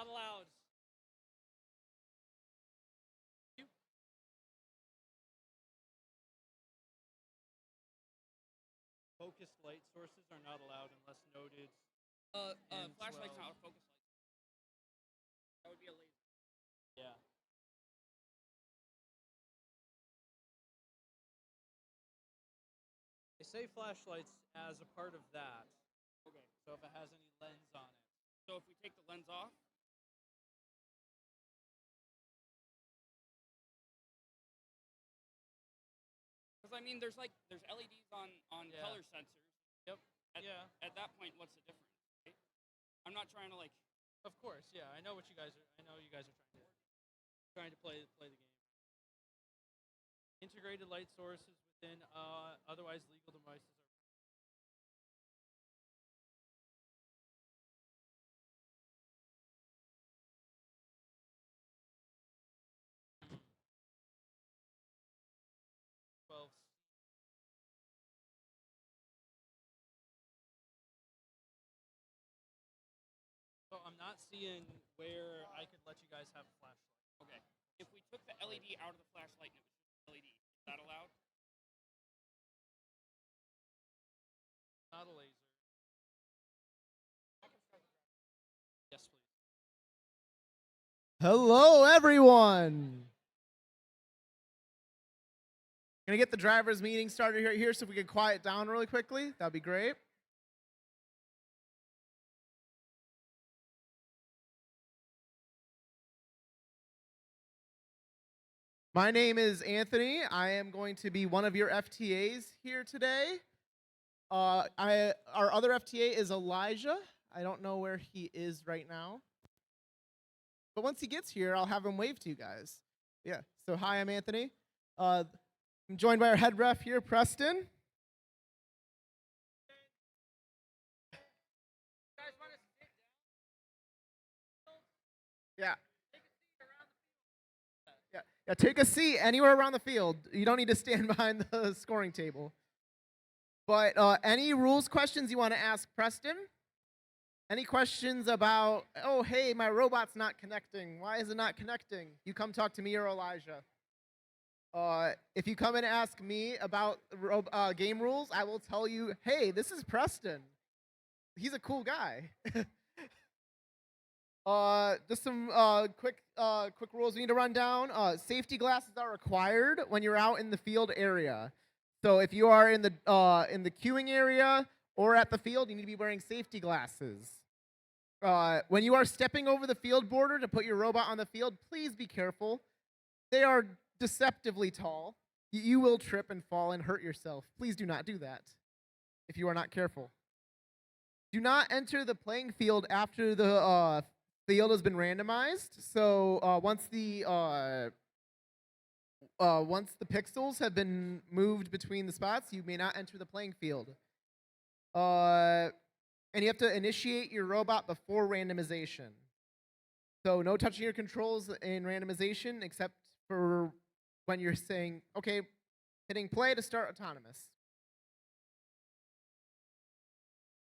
Not allowed. Focused light sources are not allowed unless noted. Flashlight's 12. not a focus light. That would be a laser. Yeah. They say flashlights as a part of that. Okay. So if it has any lens on it. So if we take the lens off, because I mean, there's LEDs on Yeah. color sensors. Yep. Yeah. At that point, what's the difference? Right? I'm not trying to like. Of course, yeah. I know what you guys are. I know you guys are trying to play the game. Integrated light sources within otherwise legal devices are. 12. So I'm not seeing where I could let you guys have a flashlight. Okay. If we took the LED out of the flashlight and it was just LED, is that allowed? Not a laser. Yes, please. Hello, everyone. Gonna get the driver's meeting started here, so if we could quiet down really quickly, that'd be great. My name is Anthony. I am going to be one of your FTAs here today. Our other FTA is Elijah. I don't know where he is right now. But once he gets here, I'll have him wave to you guys. Yeah, so hi, I'm Anthony. I'm joined by our head ref here, Preston. Yeah. Yeah, take a seat anywhere around the field. You don't need to stand behind the scoring table. But any rules questions you want to ask Preston? Any questions about, oh, hey, my robot's not connecting. Why is it not connecting? You come talk to me or Elijah. If you come and ask me about game rules, I will tell you, hey, this is Preston. He's a cool guy. Just some quick rules we need to run down. Safety glasses are required when you're out in the field area. So if you are in the queuing area or at the field, you need to be wearing safety glasses. When you are stepping over the field border to put your robot on the field, please be careful. They are deceptively tall. You will trip and fall and hurt yourself. Please do not do that if you are not careful. Do not enter the playing field after the field has been randomized. So once the pixels have been moved between the spots, you may not enter the playing field. And you have to initiate your robot before randomization. So no touching your controls in randomization except for when you're saying, okay, hitting play to start autonomous.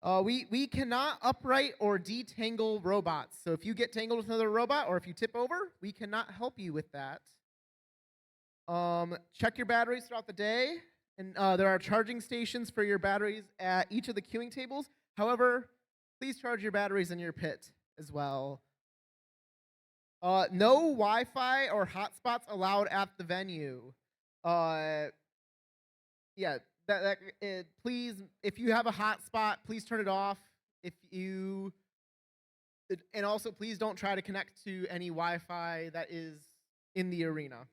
We cannot upright or detangle robots. So if you get tangled with another robot or if you tip over, we cannot help you with that. Check your batteries throughout the day. And there are charging stations for your batteries at each of the queuing tables. However, please charge your batteries in your pit as well. No Wi-Fi or hotspots allowed at the venue. Yeah, please, if you have a hotspot, please turn it off. And also please don't try to connect to any Wi-Fi that is in the arena.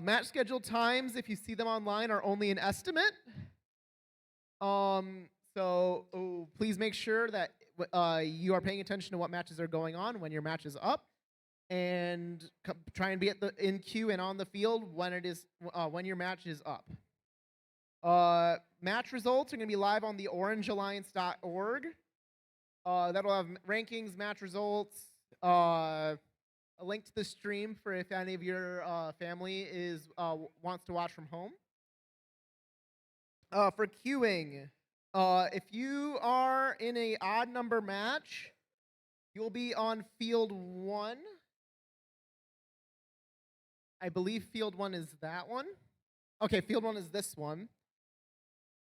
Match schedule times, if you see them online, are only an estimate. Please make sure that you are paying attention to what matches are going on when your match is up, and try and be in queue and on the field when your match is up. Match results are going to be live on the orangealliance.org. That'll have rankings, match results, a link to the stream for if any of your family wants to watch from home. For queuing, if you are in an odd number match, You will be on field 1. I believe field 1 is that one. Okay, field 1 is this one.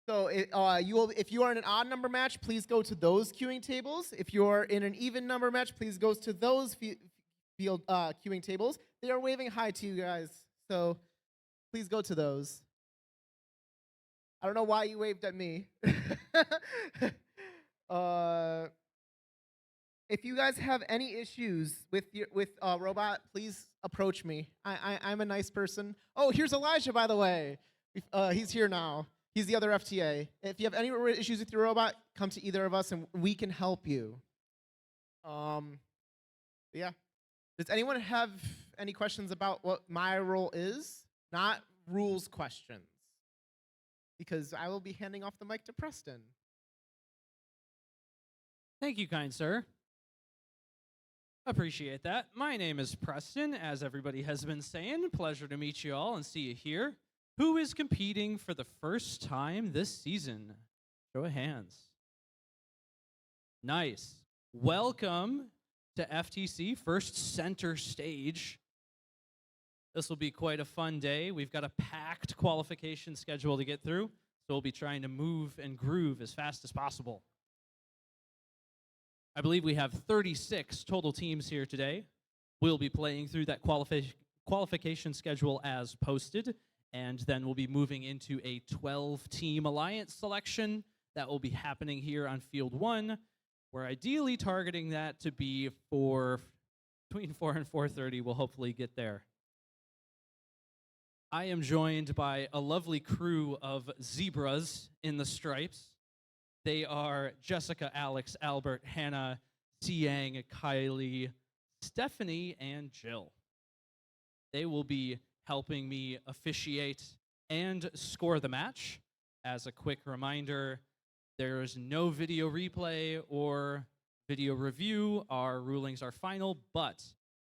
So if you are in an odd number match, please go to those queuing tables. If you're in an even number match, please go to those field queuing tables. They are waving hi to you guys, so please go to those. I don't know why you waved at me. If you guys have any issues with robot, please approach me. I'm a nice person. Oh, here's Elijah, by the way. He's here now. He's the other FTA. If you have any issues with your robot, come to either of us and we can help you. Yeah. Does anyone have any questions about what my role is? Not rules questions. Because I will be handing off the mic to Preston. Thank you, kind sir. Appreciate that. My name is Preston, as everybody has been saying. Pleasure to meet you all and see you here. Who is competing for the first time this season? Show of hands. Nice. Welcome to FTC, first center stage. This will be quite a fun day. We've got a packed qualification schedule to get through, so we'll be trying to move and groove as fast as possible. I believe we have 36 total teams here today. We'll be playing through that qualification schedule as posted, and then we'll be moving into a 12-team alliance selection that will be happening here on Field 1. We're ideally targeting that to be between 4 and 4:30. We'll hopefully get there. I am joined by a lovely crew of zebras in the stripes. They are Jessica, Alex, Albert, Hannah, Siang, Kylie, Stephanie, and Jill. They will be helping me officiate and score the match. As a quick reminder, there is no video replay or video review. Our rulings are final, but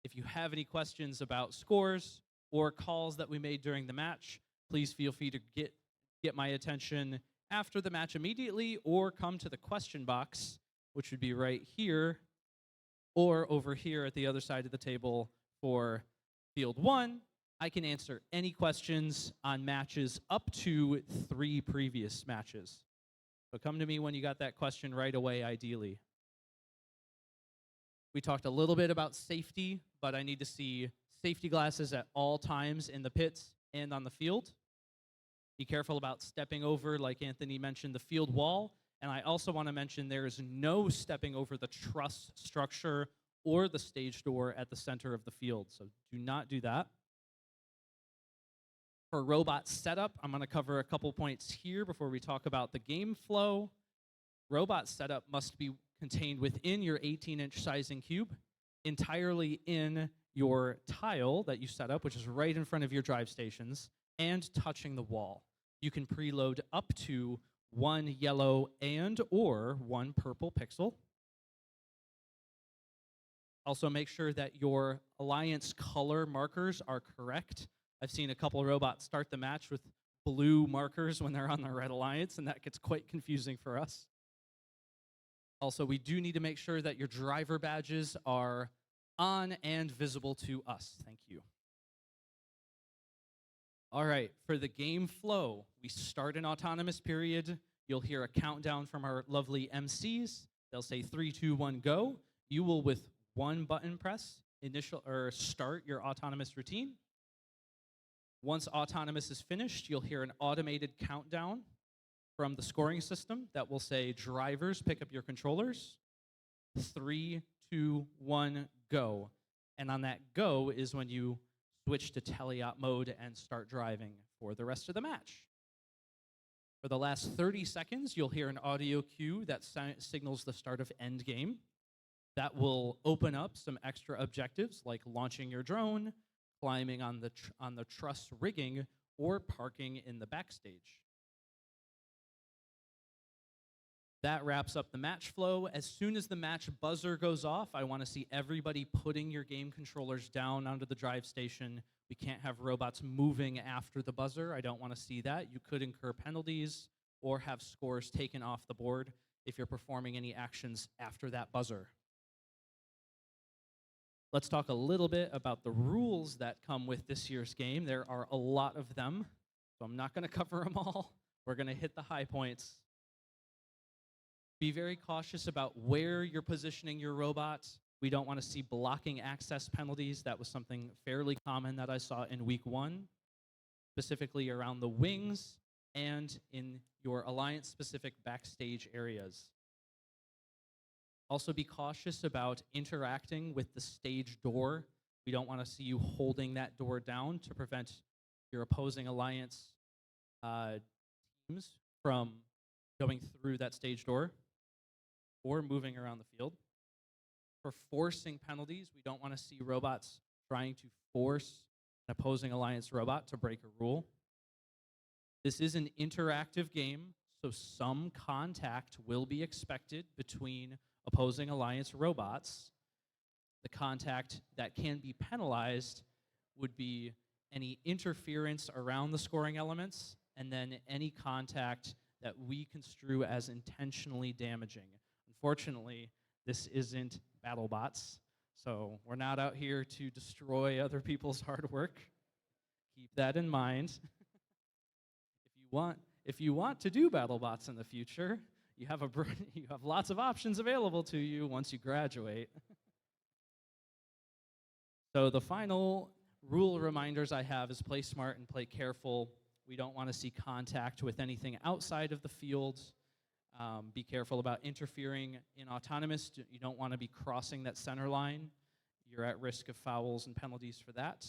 if you have any questions about scores or calls that we made during the match, please feel free to get my attention after the match immediately, or come to the question box, which would be right here, or over here at the other side of the table for Field 1. I can answer any questions on matches up to 3 previous matches. So come to me when you got that question right away, ideally. We talked a little bit about safety, but I need to see safety glasses at all times in the pits and on the field. Be careful about stepping over, like Anthony mentioned, the field wall. And I also want to mention there is no stepping over the truss structure or the stage door at the center of the field. So do not do that. For robot setup, I'm going to cover a couple points here before we talk about the game flow. Robot setup must be contained within your 18-inch sizing cube, entirely in your tile that you set up, which is right in front of your drive stations, and touching the wall. You can preload up to 1 yellow and or 1 purple pixel. Also make sure that your alliance color markers are correct. I've seen a couple robots start the match with blue markers when they're on the red alliance, and that gets quite confusing for us. Also, we do need to make sure that your driver badges are on and visible to us. Thank you. All right, for the game flow, we start an autonomous period. You'll hear a countdown from our lovely MCs. They'll say 3, 2, 1, go. You will, with 1 button press, start your autonomous routine. Once autonomous is finished, you'll hear an automated countdown from the scoring system that will say, drivers, pick up your controllers. 3, 2, 1, go. And on that go is when you switch to teleop mode and start driving for the rest of the match. For the last 30 seconds, you'll hear an audio cue that signals the start of end game. That will open up some extra objectives like launching your drone, climbing on the truss rigging, or parking in the backstage. That wraps up the match flow. As soon as the match buzzer goes off, I want to see everybody putting your game controllers down onto the drive station. We can't have robots moving after the buzzer. I don't want to see that. You could incur penalties or have scores taken off the board if you're performing any actions after that buzzer. let's talk a little bit about the rules that come with this year's game. There are a lot of them, so I'm not going to cover them all. We're going to hit the high points. Be very cautious about where you're positioning your robots. We don't want to see blocking access penalties. That was something fairly common that I saw in week 1, specifically around the wings and in your Alliance-specific backstage areas. Also be cautious about interacting with the stage door. We don't want to see you holding that door down to prevent your opposing Alliance teams from going through that stage door or moving around the field. For forcing penalties, we don't want to see robots trying to force an opposing Alliance robot to break a rule. This is an interactive game, so some contact will be expected between opposing Alliance robots. The contact that can be penalized would be any interference around the scoring elements, and then any contact that we construe as intentionally damaging. Unfortunately, this isn't BattleBots, so we're not out here to destroy other people's hard work. Keep that in mind. If you want to do BattleBots in the future, you have lots of options available to you once you graduate. So the final rule reminders I have is play smart and play careful. We don't want to see contact with anything outside of the field. Be careful about interfering in autonomous. You don't want to be crossing that center line. You're at risk of fouls and penalties for that.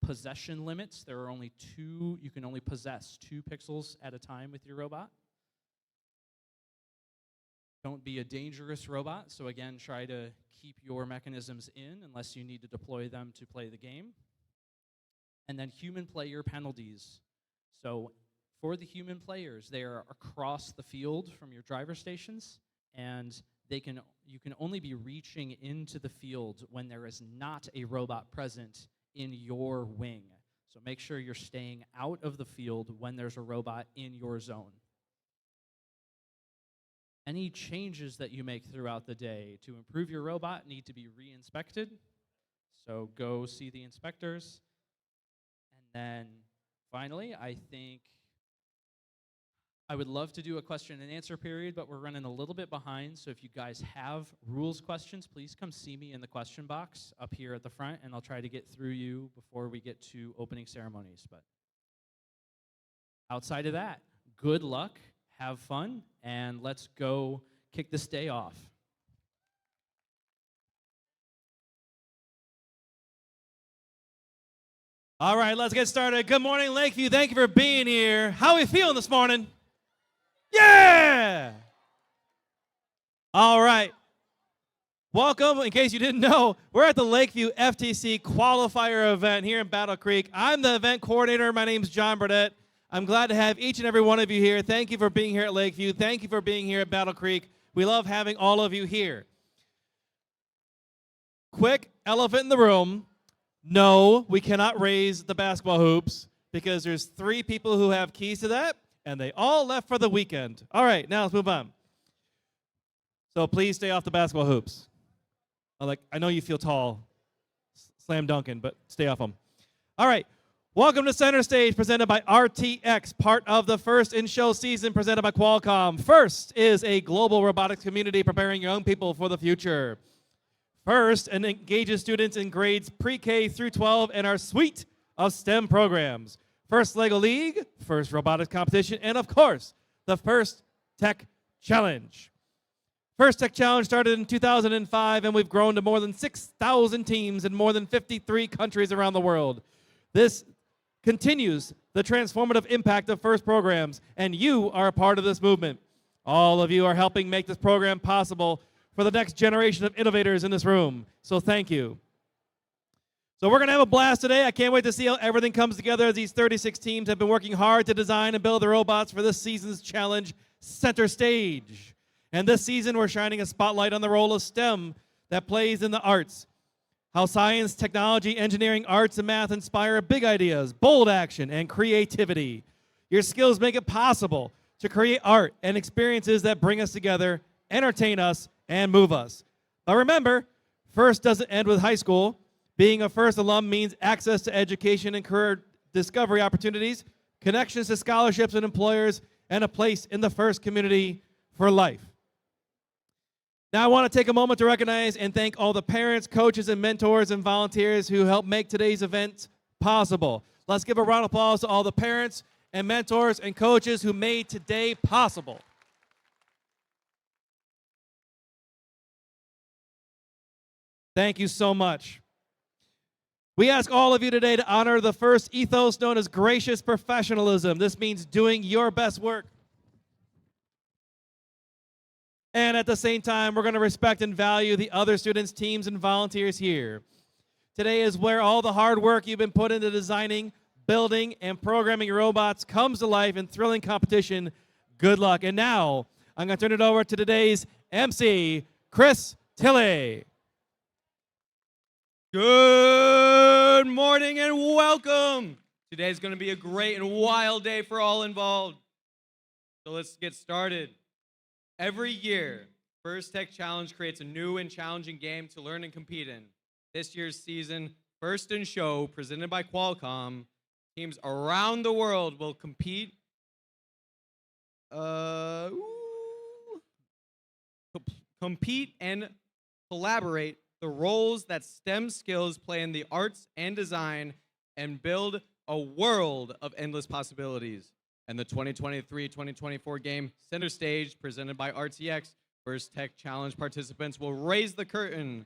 Possession limits. There are only 2. You can only possess 2 pixels at a time with your robot. Don't be a dangerous robot. So again, try to keep your mechanisms in unless you need to deploy them to play the game. And then human player penalties. So for the human players, they are across the field from your driver stations, and you can only be reaching into the field when there is not a robot present in your wing. So make sure you're staying out of the field when there's a robot in your zone. Any changes that you make throughout the day to improve your robot need to be re-inspected. So go see the inspectors. And then finally, I think I would love to do a question and answer period, but we're running a little bit behind. So if you guys have rules questions, please come see me in the question box up here at the front, and I'll try to get through you before we get to opening ceremonies. But outside of that, good luck, have fun, and let's go kick this day off. All right, let's get started. Good morning, Lakeview. Thank you for being here. How are we feeling this morning? Yeah! All right. Welcome. In case you didn't know, we're at the Lakeview FTC Qualifier event here in Battle Creek. I'm the event coordinator. My name's John Burdett. I'm glad to have each and every one of you here. Thank you for being here at Lakeview. Thank you for being here at Battle Creek. We love having all of you here. Quick elephant in the room. No, we cannot raise the basketball hoops because there's 3 people who have keys to that, and they all left for the weekend. All right, now let's move on. So please stay off the basketball hoops. I know you feel tall, slam dunking, but stay off them. All right, welcome to Center Stage, presented by RTX, part of the first in-show season presented by Qualcomm. First is a global robotics community preparing young people for the future. First, and engages students in grades pre-K through 12 in our suite of STEM programs. First LEGO League, first robotics competition, and of course, the First Tech Challenge. First Tech Challenge started in 2005, and we've grown to more than 6,000 teams in more than 53 countries around the world. This continues the transformative impact of FIRST programs, and you are a part of this movement. All of you are helping make this program possible for the next generation of innovators in this room. So thank you. So we're going to have a blast today. I can't wait to see how everything comes together. These 36 teams have been working hard to design and build the robots for this season's challenge, Center Stage. And this season, we're shining a spotlight on the role of STEM that plays in the arts. How science, technology, engineering, arts, and math inspire big ideas, bold action, and creativity. Your skills make it possible to create art and experiences that bring us together, entertain us, and move us. But remember, FIRST doesn't end with high school. Being a first alum means access to education and career discovery opportunities, connections to scholarships and employers, and a place in the first community for life. Now I want to take a moment to recognize and thank all the parents, coaches, and mentors and volunteers who helped make today's event possible. Let's give a round of applause to all the parents and mentors and coaches who made today possible. Thank you so much. We ask all of you today to honor the first ethos known as gracious professionalism. This means doing your best work. And at the same time, we're going to respect and value the other students, teams, and volunteers here. Today is where all the hard work you've been put into designing, building, and programming your robots comes to life in thrilling competition. Good luck. And now, I'm going to turn it over to today's MC, Chris Tilley. Good morning and welcome. Today's going to be a great and wild day for all involved. So let's get started. Every year, First Tech Challenge creates a new and challenging game to learn and compete in. This year's season, First in Show, presented by Qualcomm, teams around the world will compete and collaborate the roles that STEM skills play in the arts and design and build a world of endless possibilities. And the 2023-2024 game, Center Stage, presented by RTX, First Tech Challenge participants will raise the curtain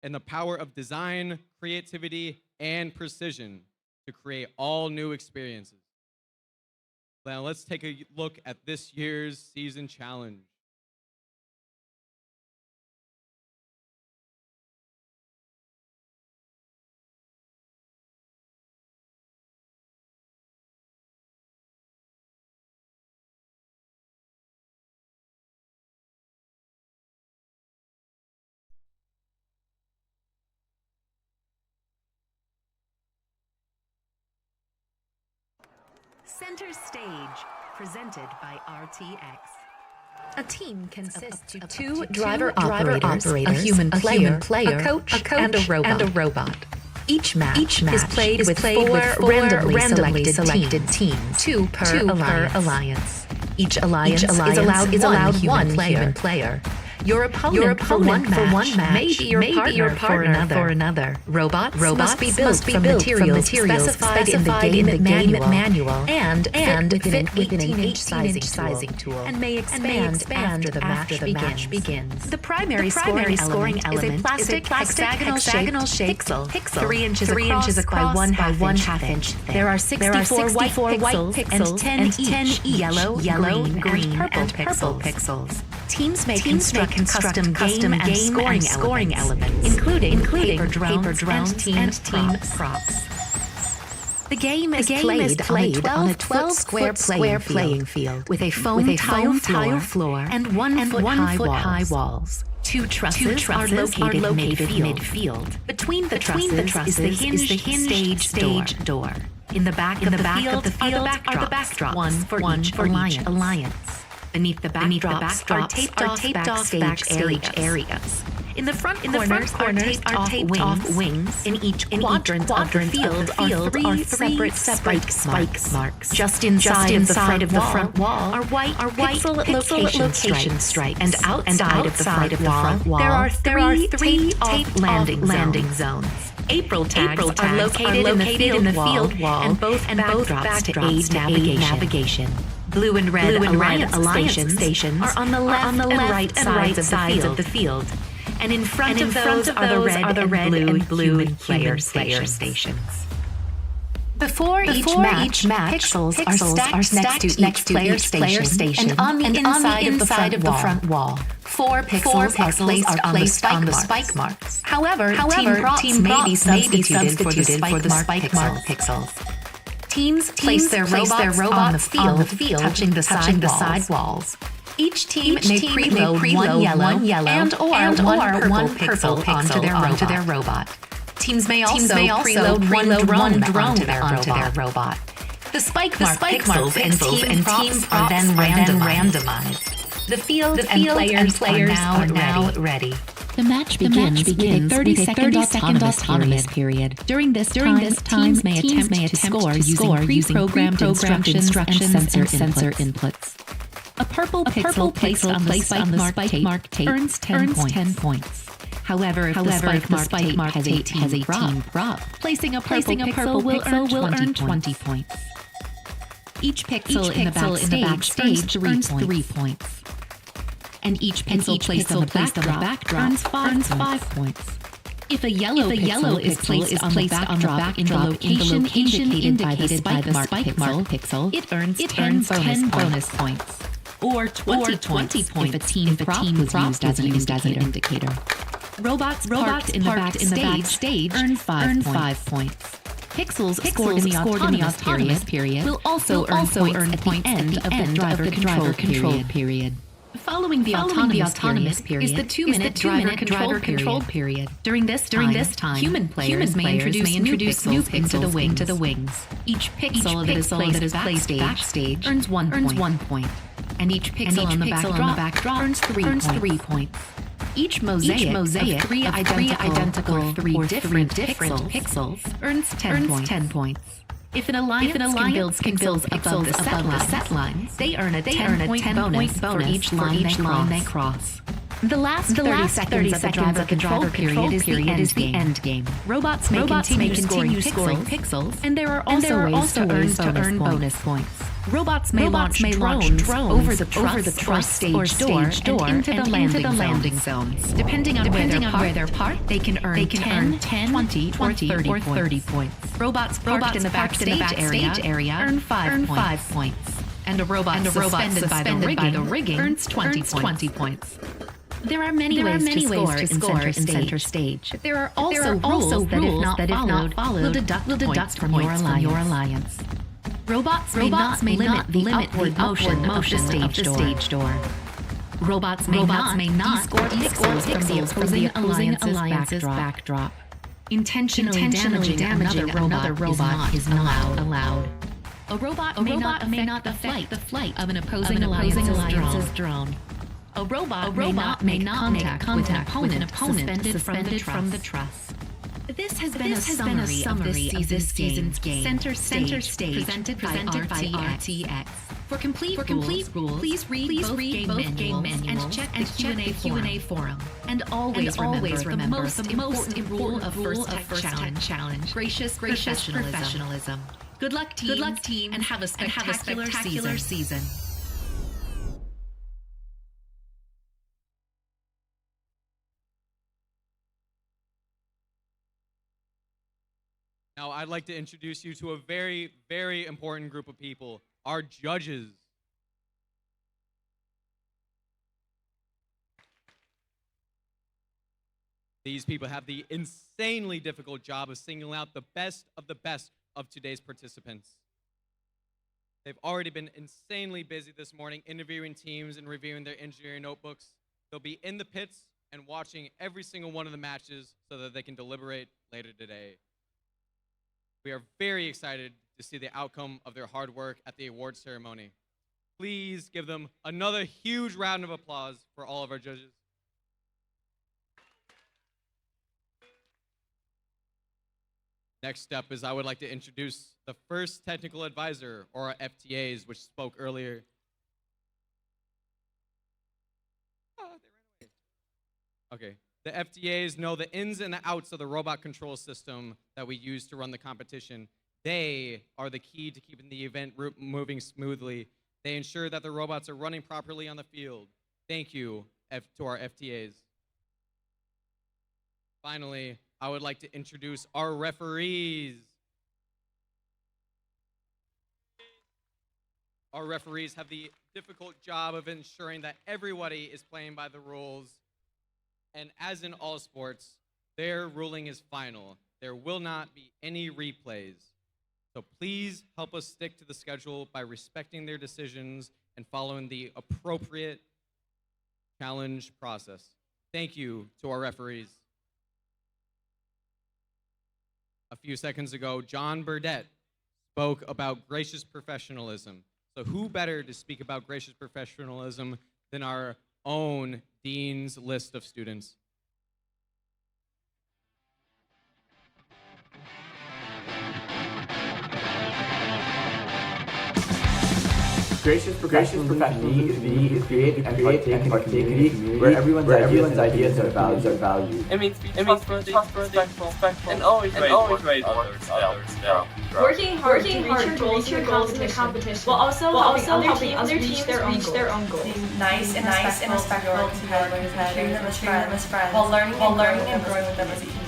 in the power of design, creativity, and precision to create all new experiences. Now let's take a look at this year's season challenge. Center Stage, presented by RTX. A team consists of two driver operators, a human player, a coach, and a robot. Each match is played with four randomly selected teams, two per alliance. Each alliance is allowed one human player. Your opponent for one match may be your partner for another. Robots must be built from materials specified in the game manual and fit within an 18-inch sizing tool and may expand after the match begins. The primary scoring element is a plastic hexagonal-shaped pixel 3 inches across by 1/2 inch thick. There are 64 white pixels and 10 yellow, green, and purple pixels. Teams may construct custom game and scoring elements, including paper drones and team props. The game is played on a 12-square playing field with a foam tile floor and 1 foot high walls. Two trusses are located midfield. Between the trusses is the hinged stage door. In the back of the field are the backdrops, one for each alliance. Beneath the backdrops are taped off backstage areas. In the front corners are taped off wings. In each quadrant of the field are three separate spike marks. Just inside of the front wall are white pixel location stripes. And outside of the front wall, there are three taped landing zones. April tags are located in the field wall and both backdrops to aid navigation. Blue and red alliance stations are on the left and right sides of the field. And in front of those are the red and blue player stations. Before each match, pixels are stacked to each player station and on the inside of the front wall. 4 pixels are placed on the spike marks. However, team may be substituted for the spike mark pixels. Teams place their robots on the field, touching the side walls. Each team may preload one yellow and or one purple onto their robot. Teams may also preload one drone onto their robot. The spike mark pixels and team props are then randomized. The field and players are now ready. The match begins with a 30-second autonomous period. During this time, teams may attempt to score using pre-programmed instructions and sensor inputs. A purple pixel placed on the spike mark tape earns 10 points. However, if the spike mark has a team prop, placing a purple pixel will earn 20 points. Each pixel in the backstage earns 3 points. And each pixel placed on the backdrop earns 5 points. If a yellow pixel is placed on the backdrop in the location indicated by the spike mark pixel, it earns 10 bonus points. Or 20 points if a team prop was used as an indicator. Robots parked in the backstage earn 5 points. Pixels scored in the autonomous period will also earn points at the end of the driver control period. Following the autonomous period is the 2-minute driver control period. During this time, human players may introduce new pixels into the wings. Each pixel that is placed backstage earns 1 point. And each pixel on the backdrop earns 3 points. Each mosaic of three identical or different pixels earns 10 points. If an alliance can build pixels above the set lines, they earn a 10-point bonus for each line they cross. The last 30 seconds of the driver control period is the end game. Robots may continue scoring pixels, and there are also ways to earn bonus points. Robots may launch drones over the truss or stage door and into the landing zones. Depending on where they're parked, they can earn 10, 20, or 30 points. Robots parked in the backstage area earn 5 points. And a robot suspended by the rigging earns 20 points. There are many ways to score in center stage. There are also rules that, if not followed, will deduct from your alliance. Robots may not limit the upward motion of the stage door. Robots may not score pixels from the opposing alliance's backdrop. Intentionally damaging another robot is not allowed. A robot may not affect the flight of an opposing alliance's drone. A robot may not make contact with an opponent suspended from the truss. This has been a summary of this season's game, Center Stage, presented by RTX. For complete rules, please read both game manuals and check the Q&A forum. And always remember the most important rule of First Tech Challenge, gracious professionalism. Good luck, team, and have a spectacular season. Now, I'd like to introduce you to a very, very important group of people, our judges. These people have the insanely difficult job of singling out the best of today's participants. They've already been insanely busy this morning interviewing teams and reviewing their engineering notebooks. They'll be in the pits and watching every single one of the matches so that they can deliberate later today. We are very excited to see the outcome of their hard work at the award ceremony. Please give them another huge round of applause for all of our judges. Next up is I would like to introduce the first technical advisor, or our FTAs, which spoke earlier. Oh, they ran away. Okay. The FTAs know the ins and the outs of the robot control system that we use to run the competition. They are the key to keeping the event moving smoothly. They ensure that the robots are running properly on the field. Thank you to our FTAs. Finally, I would like to introduce our referees. Our referees have the difficult job of ensuring that everybody is playing by the rules. And as in all sports, their ruling is final. There will not be any replays. So please help us stick to the schedule by respecting their decisions and following the appropriate challenge process. Thank you to our referees. A few seconds ago, John Burdett spoke about gracious professionalism. So who better to speak about gracious professionalism than our own Dean's list of students? Gracious professionalism to create and partake in a community where everyone's ideas are valued. It means be trustworthy, respectful, and always ready to work with others. Working hard to reach your goals in the competition, while also helping other teams reach their own goals. Being nice and respectful to your competitors, treating them as friends, while learning and growing with them as a community.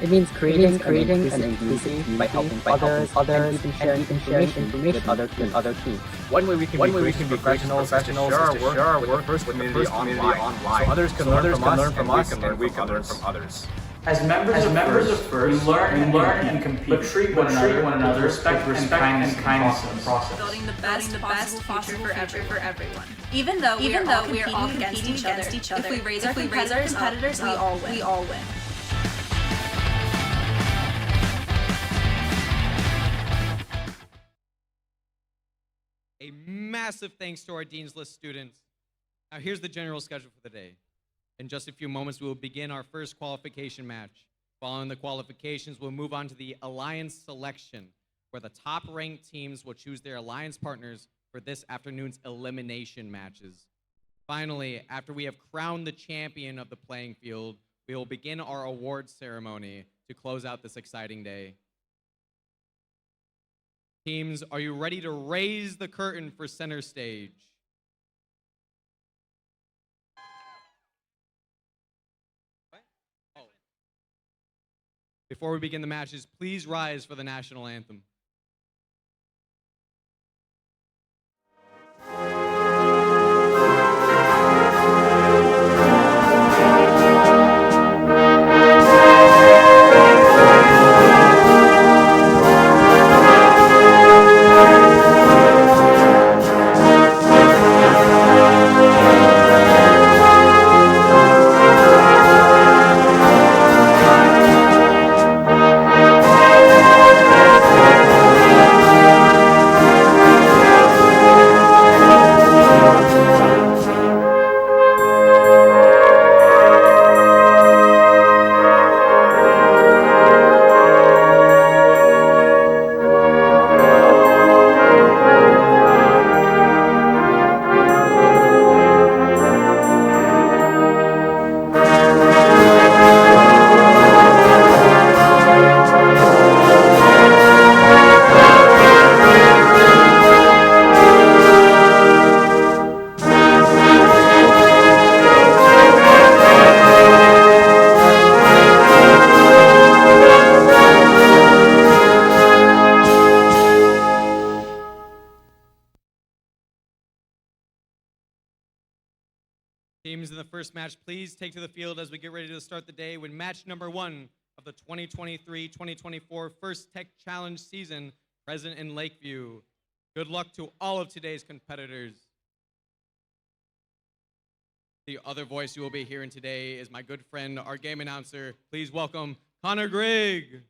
It means creating an inclusive team by helping others and even sharing information with other teams. One way we can be professionals is to share our work with the community online, so others can learn from us and we can learn from others. As members of FIRST, we learn and compete, but treat one another with respect and kindness in the process. Building the best possible future for everyone. Even though we are all competing against each other, if we raise our competitors up, we all win. A massive thanks to our Dean's List students. Now here's the general schedule for the day. In just a few moments, we will begin our first qualification match. Following the qualifications, we'll move on to the alliance selection, where the top-ranked teams will choose their alliance partners for this afternoon's elimination matches. Finally, after we have crowned the champion of the playing field, we will begin our awards ceremony to close out this exciting day. Teams, are you ready to raise the curtain for center stage? Oh. Before we begin the matches, please rise for the national anthem. Teams in the first match, please take to the field as we get ready to start the day with match number 1 of the 2023-2024 First Tech Challenge season, present in Lakeview. Good luck to all of today's competitors. The other voice you will be hearing today is my good friend, our game announcer. Please welcome Connor Grigg.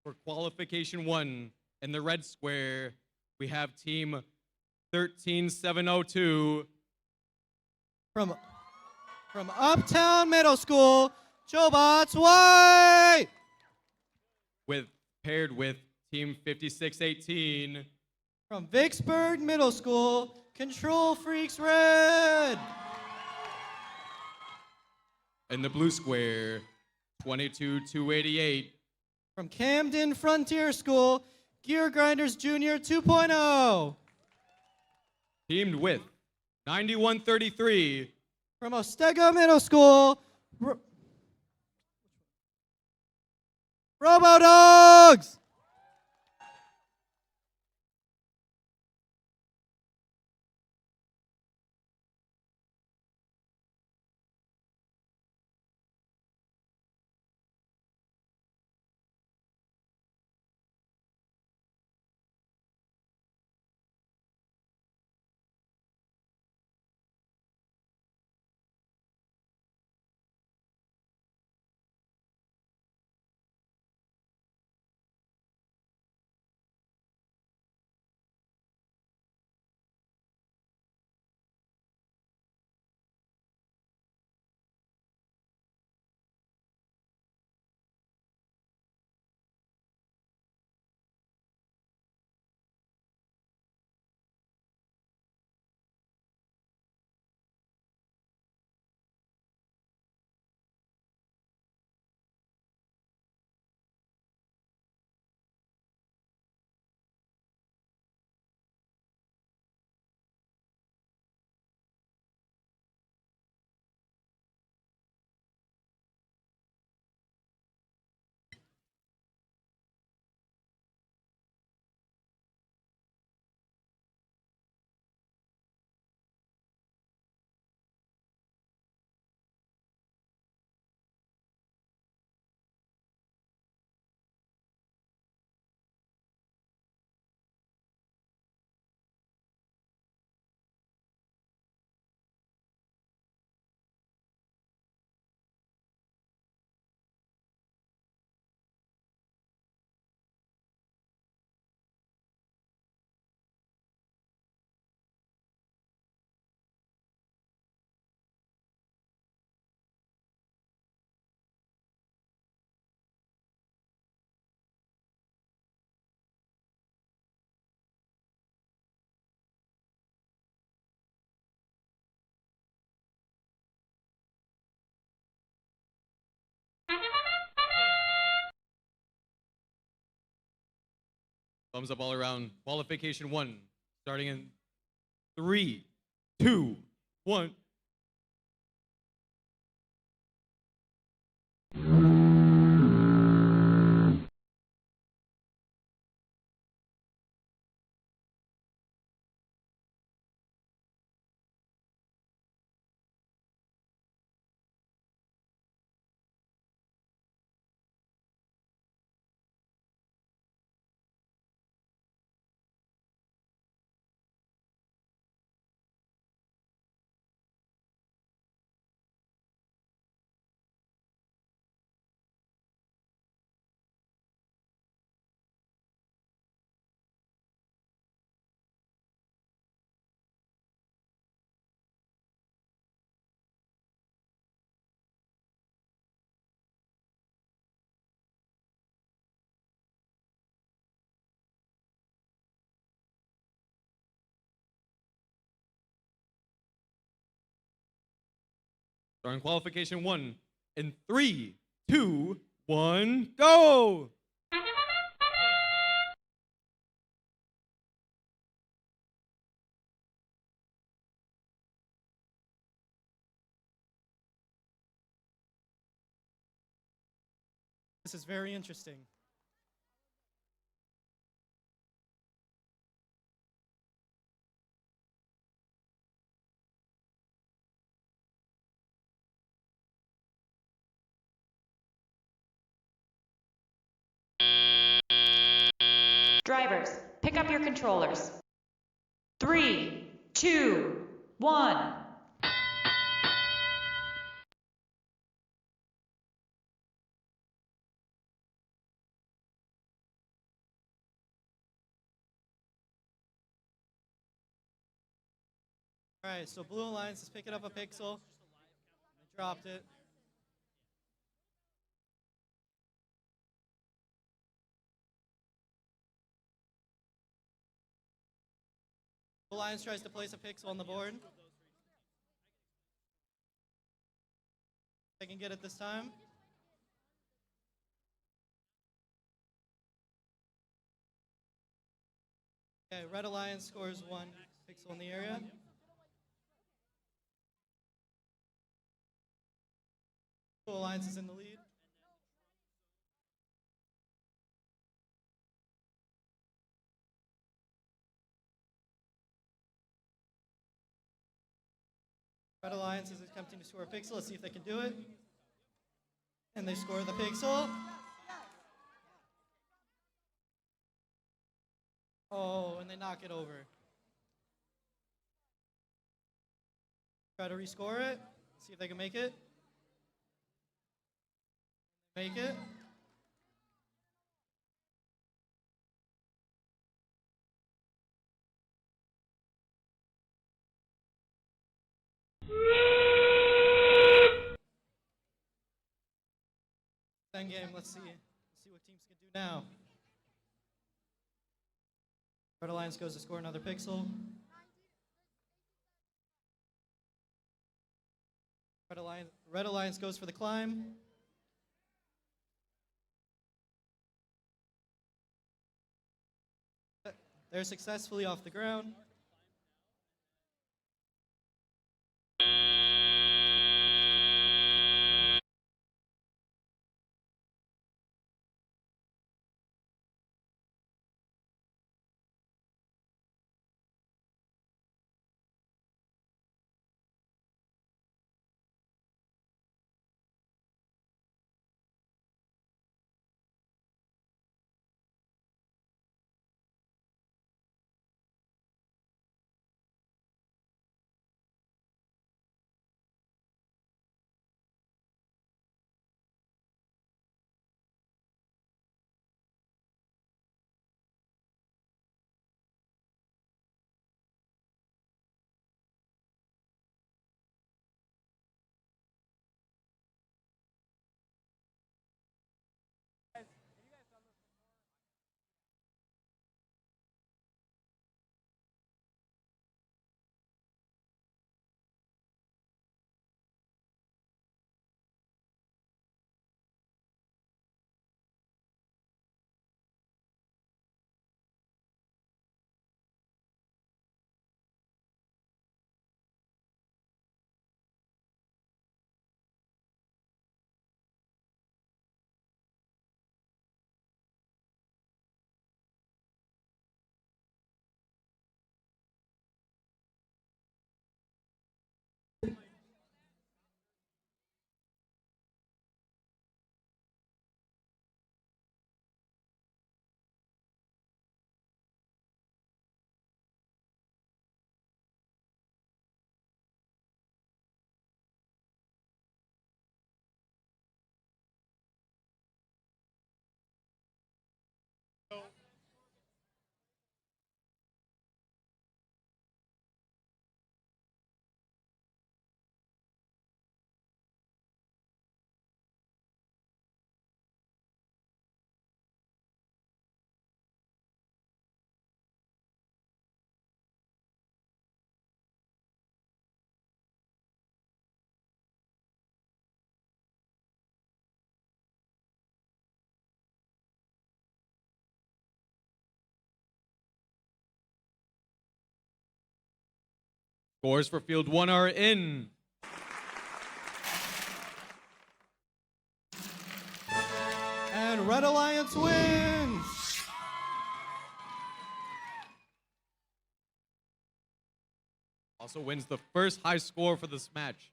For qualification 1, in the red square, we have team 13702. From Uptown Middle School, Jobots White. Paired with team 5618. From Vicksburg Middle School, Control Freaks Red. In the blue square, 22288. From Camden Frontier School, Gear Grinders Junior 2.0. Teamed with 9133. From Ostego Middle School, Robo Dogs. Thumbs up all around. Qualification 1, starting in 3, 2, 1. Starting qualification 1 in 3, 2, 1, go! This is very interesting. Drivers, pick up your controllers. 3, 2, 1. All right, so Blue Alliance is picking up a pixel. They dropped it. Blue Alliance tries to place a pixel on the board. They can get it this time. Okay, Red Alliance scores 1 pixel in the area. Blue Alliance is in the lead. Red Alliance is attempting to score a pixel. Let's see if they can do it. And they score the pixel. Oh, and they knock it over. Try to rescore it. See if they can make it. Make it. End game. Let's see what teams can do now. Red Alliance goes to score another pixel. Red Alliance goes for the climb. They're successfully off the ground. Scores for Field 1 are in. And Red Alliance wins! Also wins the first high score for this match.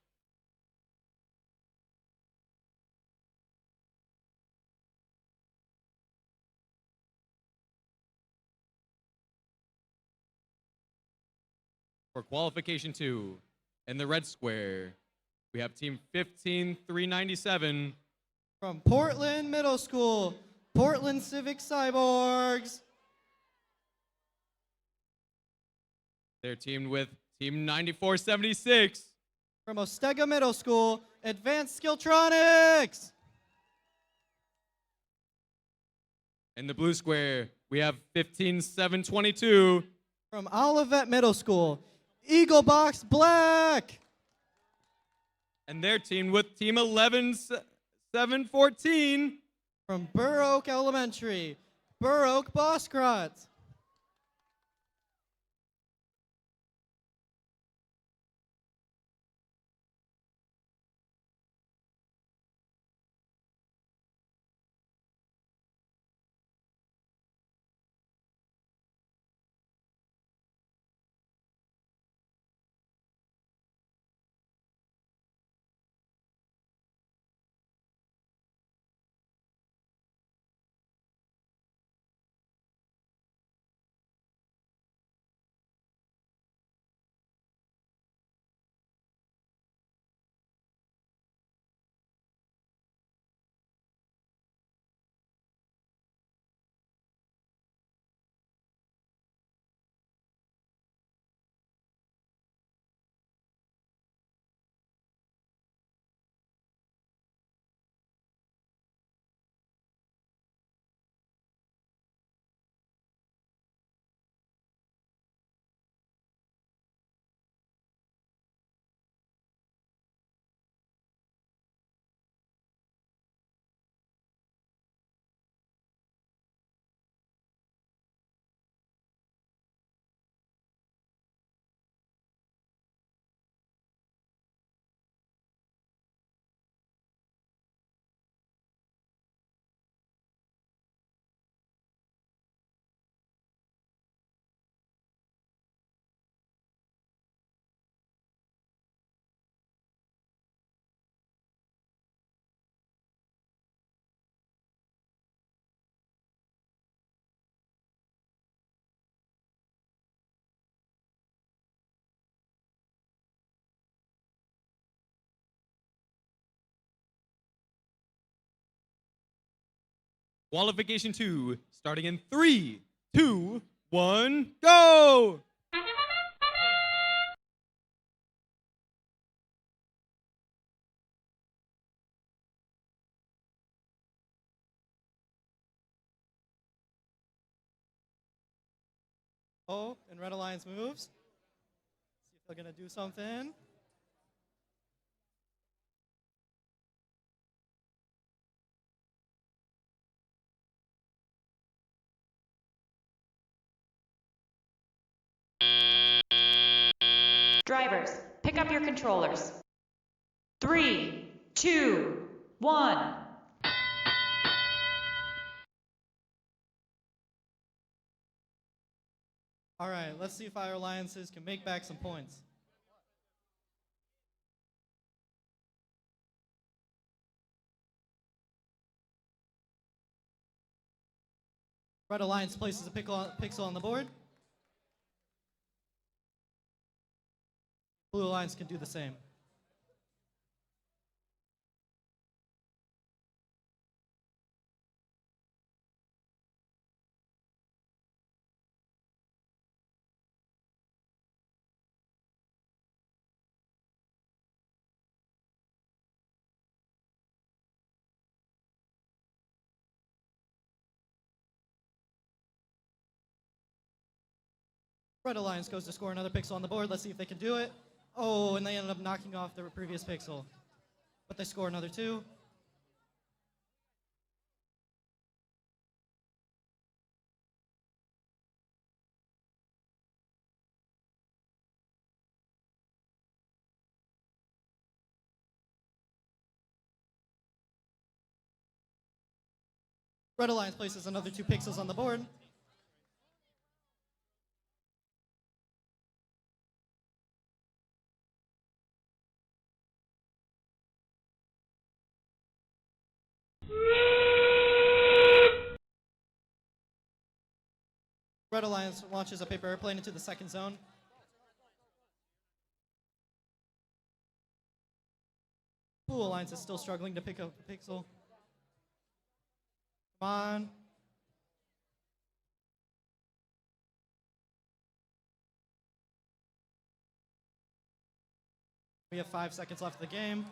For qualification 2, in the red square, we have team 15397 From Portland Middle School, Portland Civic Cyborgs. They're teamed with Team 9476. From Ostega Middle School, Advanced Skilltronics. In the blue square, we have 15722. From Olivet Middle School, Eagle Box Black. And they're teamed with Team 11714. From Burr Oak Elementary, Burr Oak Boscrot. Qualification 2, starting in 3, 2, 1, go! Oh, and Red Alliance moves. See if they're gonna do something. Drivers, pick up your controllers. 3, 2, 1. All right, let's see if our alliances can make back some points. Red Alliance places a pixel on the board. Blue Alliance can do the same. Red Alliance goes to score another pixel on the board. Let's see if they can do it. Oh, and they ended up knocking off the previous pixel. But they score another 2. Red Alliance places another 2 pixels on the board. Red Alliance launches a paper airplane into the second zone. Blue Alliance is still struggling to pick up the pixel. Come on. We have 5 seconds left of the game.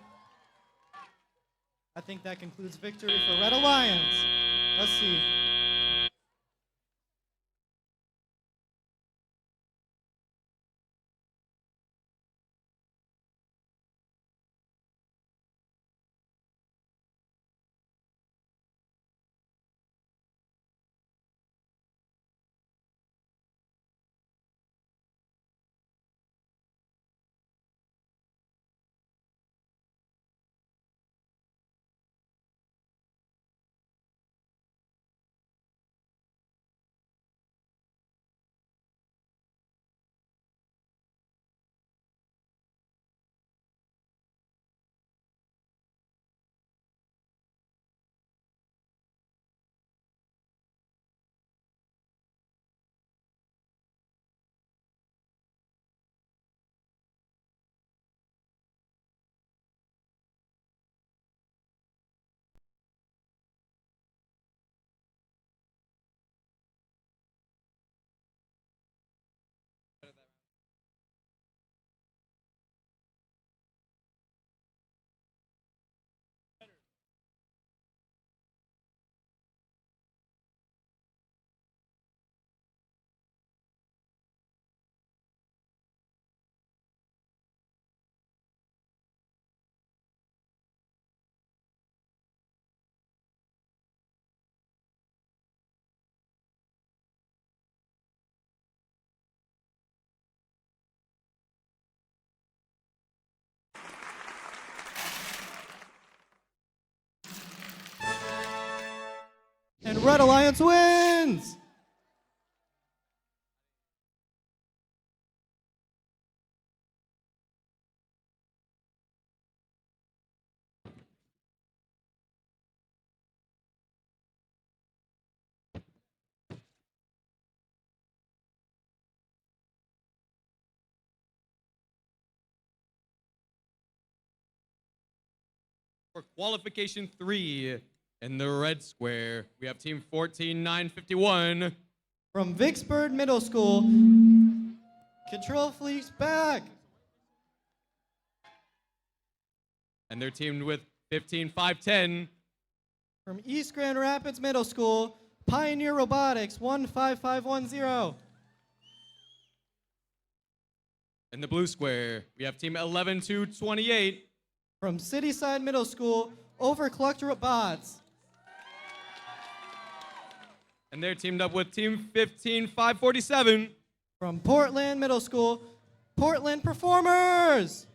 I think that concludes victory for Red Alliance. Let's see. And Red Alliance wins! For qualification 3 in the red square, we have team 14951. From Vicksburg Middle School, Control Fleets back! And they're teamed with 15510. From East Grand Rapids Middle School, Pioneer Robotics 15510. In the blue square, we have team 11228. From Cityside Middle School, Overclocked Robots. And they're teamed up with team 15547. From Portland Middle School, Portland Performers.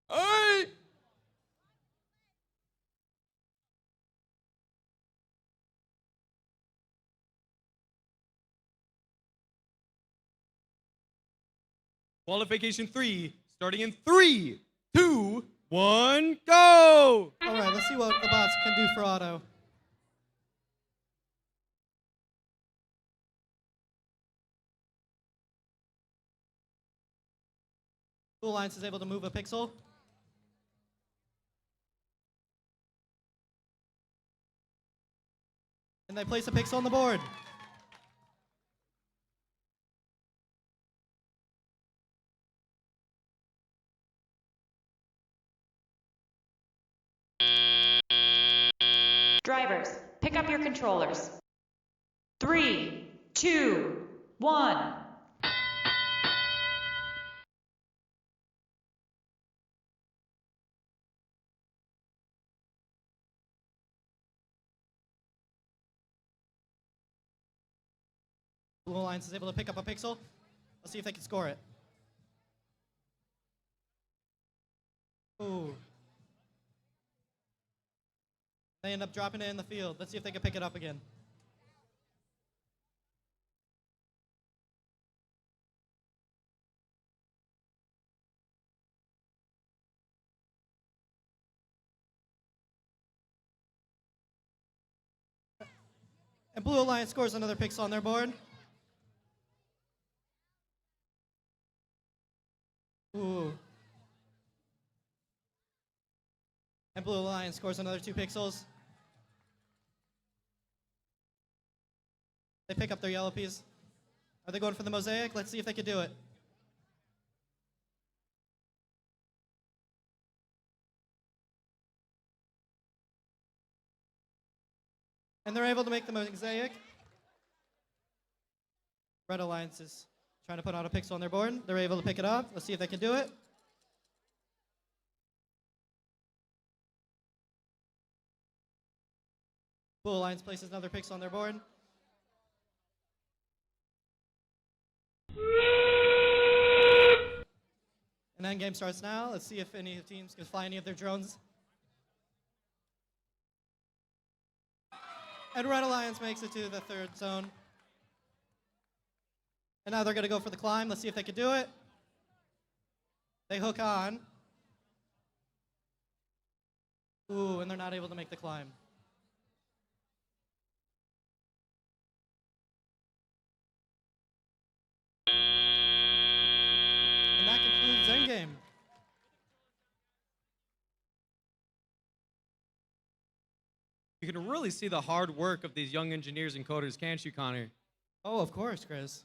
Hey! Qualification 3, starting in 3, 2, 1, go! All right, let's see what the bots can do for Auto. Blue Alliance is able to move a pixel. And they place a pixel on the board. Drivers, pick up your controllers. 3, 2, 1. Blue Alliance is able to pick up a pixel. Let's see if they can score it. Ooh. They end up dropping it in the field. Let's see if they can pick it up again. And Blue Alliance scores another pixel on their board. Ooh. And Blue Alliance scores another 2 pixels. They pick up their yellow piece. Are they going for the mosaic? Let's see if they can do it. And they're able to make the mosaic. Red Alliance is trying to put on a pixel on their board. They're able to pick it up. Let's see if they can do it. Blue Alliance places another pixel on their board. And then game starts now. Let's see if any teams can fly any of their drones. And Red Alliance makes it to the 3rd zone. And now they're going to go for the climb. Let's see if they can do it. They hook on. Ooh, and they're not able to make the climb. And that concludes endgame. You can really see the hard work of these young engineers and coders, can't you, Connor? Oh, of course, Chris.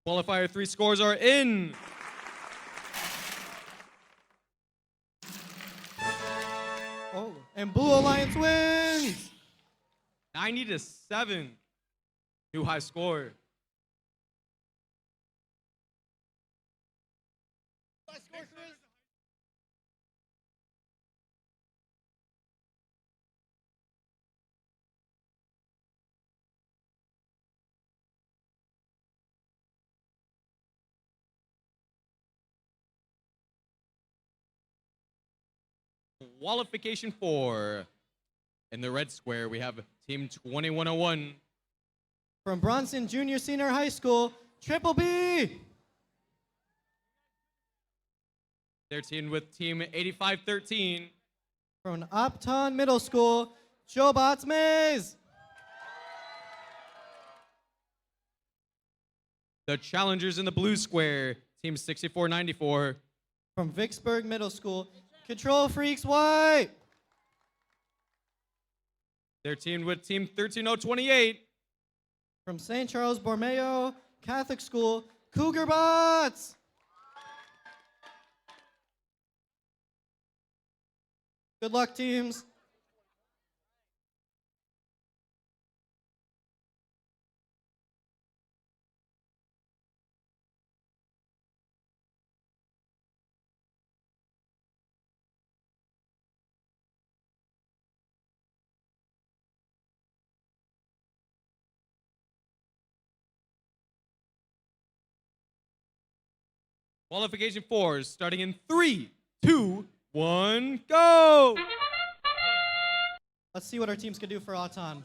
Qualifier 3 scores are in. Oh, and Blue Alliance wins! 90-7. New high score. Qualification 4. In the red square, we have Team 2101. From Bronson Junior Senior High School, Triple B! They're teamed with Team 8513. From Upton Middle School, Jobots Maze! The challengers in the blue square, Team 6494. From Vicksburg Middle School, Control freaks white. They're teamed with team 13028. From St. Charles Borromeo Catholic School, Cougar Bots. Good luck, teams. Qualification 4 starting in 3, 2, 1, go! Let's see what our teams can do for Auton.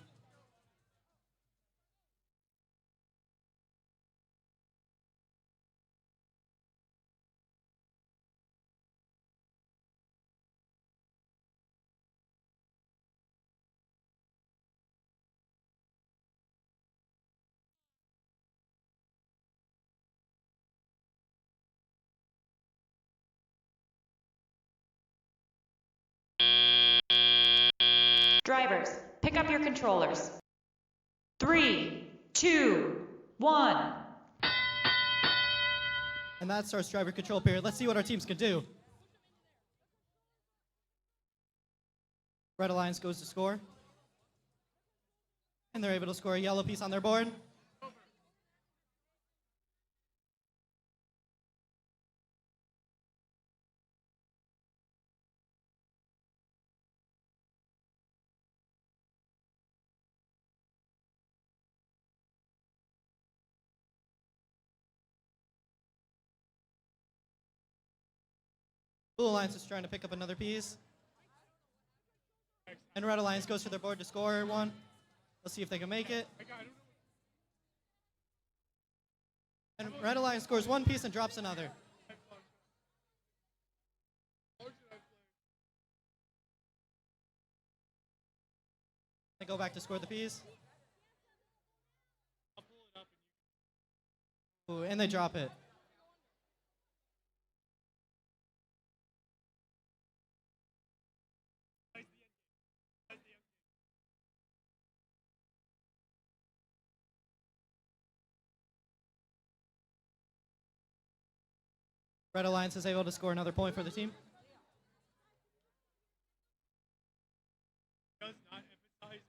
Drivers, pick up your controllers. 3, 2, 1. And that starts driver control period. Let's see what our teams can do. Red Alliance goes to score. And they're able to score a yellow piece on their board. Blue Alliance is trying to pick up another piece. And Red Alliance goes to their board to score one. Let's see if they can make it. And Red Alliance scores one piece and drops another. They go back to score the piece. Ooh, and they drop it. Red Alliance is able to score another point for the team. Does not emphasize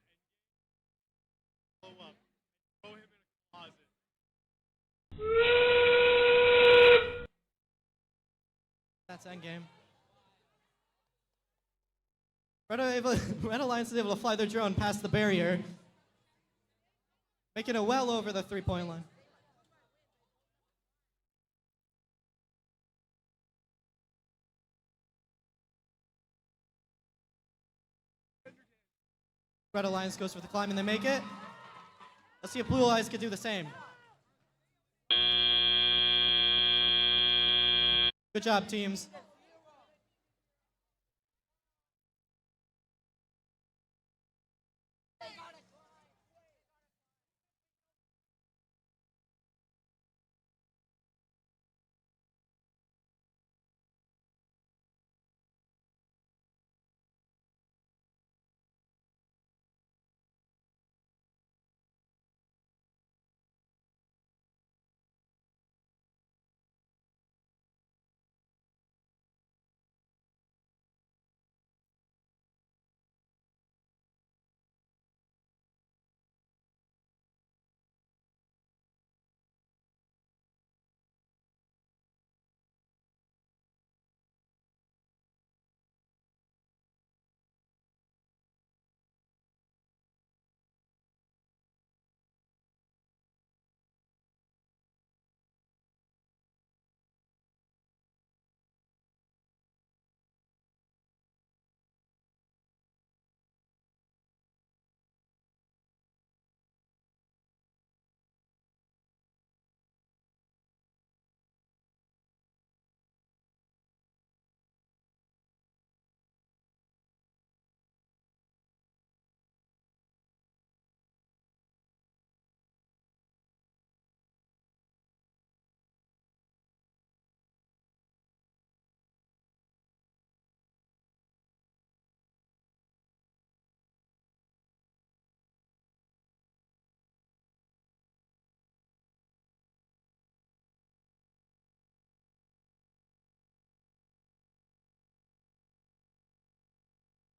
blow up. Throw him in a closet. That's endgame. Red Alliance is able to fly their drone past the barrier, making it well over the 3-point line. Red Alliance goes for the climb and they make it. Let's see if Blue Alliance can do the same. Good job, teams.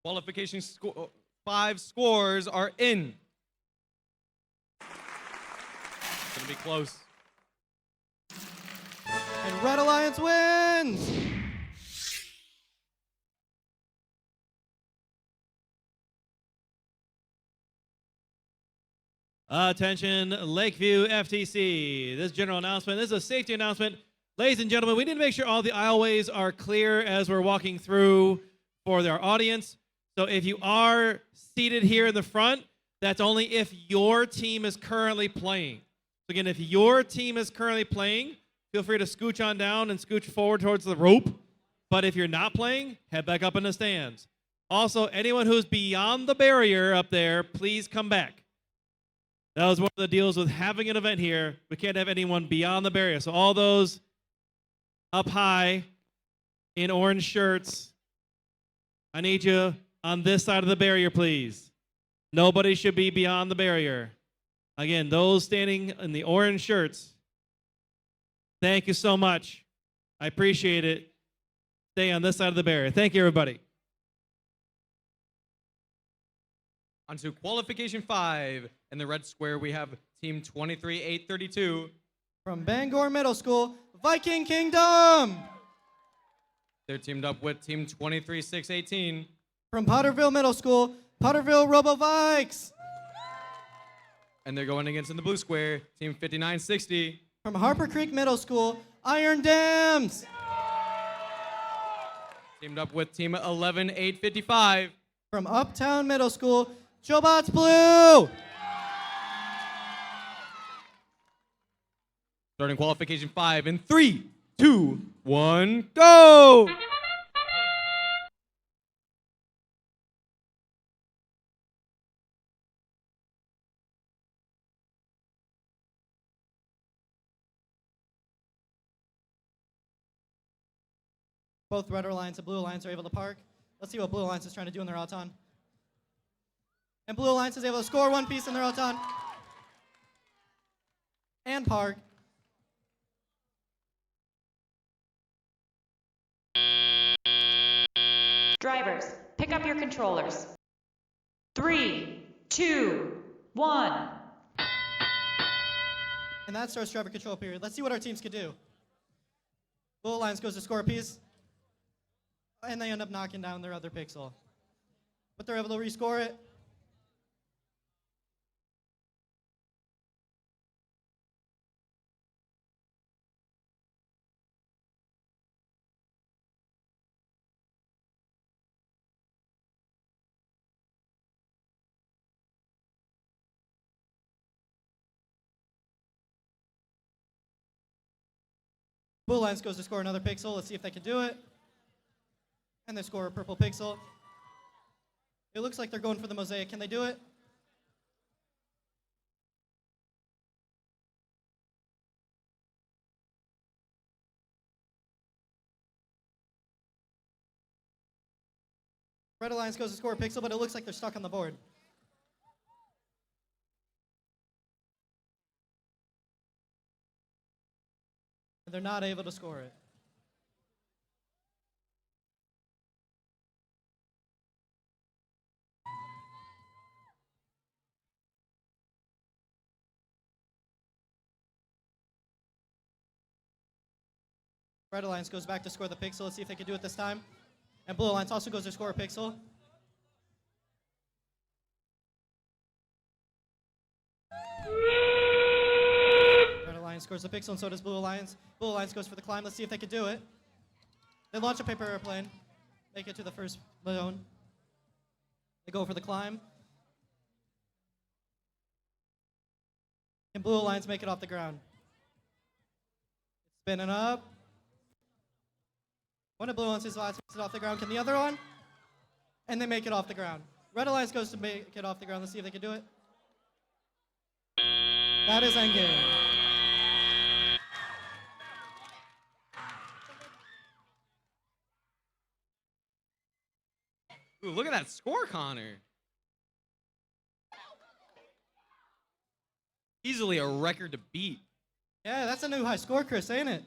Qualification 5 scores are in. It's gonna be close. And Red Alliance wins! Attention, Lakeview FTC. This general announcement, this is a safety announcement. Ladies and gentlemen, we need to make sure all the aisleways are clear as we're walking through for our audience. So if you are seated here in the front, that's only if your team is currently playing. So again, if your team is currently playing, feel free to scooch on down and scooch forward towards the rope. But if you're not playing, head back up in the stands. Also, anyone who's beyond the barrier up there, please come back. That was one of the deals with having an event here. We can't have anyone beyond the barrier. So all those up high in orange shirts, I need you on this side of the barrier, please. Nobody should be beyond the barrier. Again, those standing in the orange shirts, thank you so much. I appreciate it. Stay on this side of the barrier. Thank you, everybody. On to qualification 5. In the red square, we have team 23-832. From Bangor Middle School, Viking Kingdom! They're teamed up with team 23-618. From Potterville Middle School, Potterville Robo-Vikes! And they're going against in the blue square, team 59-60. From Harper Creek Middle School, Iron Dams! Teamed up with team 11-855. From Uptown Middle School, Jobots Blue! Starting qualification 5 in 3, 2, 1, go! Both Red Alliance and Blue Alliance are able to park. Let's see what Blue Alliance is trying to do in their auton. And Blue Alliance is able to score one piece in their auton. And park. Drivers, pick up your controllers. 3, 2, 1. And that starts driver control period. Let's see what our teams can do. Blue Alliance goes to score a piece. And they end up knocking down their other pixel. But they're able to rescore it. Blue Alliance goes to score another pixel. Let's see if they can do it. And they score a purple pixel. It looks like they're going for the mosaic. Can they do it? Red Alliance goes to score a pixel, but it looks like they're stuck on the board. They're not able to score it. Red Alliance goes back to score the pixel. Let's see if they can do it this time. And Blue Alliance also goes to score a pixel. Red Alliance scores a pixel, and so does Blue Alliance. Blue Alliance goes for the climb. Let's see if they can do it. They launch a paper airplane, make it to the first zone. They go for the climb. Can Blue Alliance make it off the ground? It's spinning up. One of Blue Alliance's makes it off the ground. Can the other one? And they make it off the ground. Red Alliance goes to make it off the ground. Let's see if they can do it. That is endgame. Ooh, look at that score, Connor. Easily a record to beat. Yeah, that's a new high score, Chris, ain't it?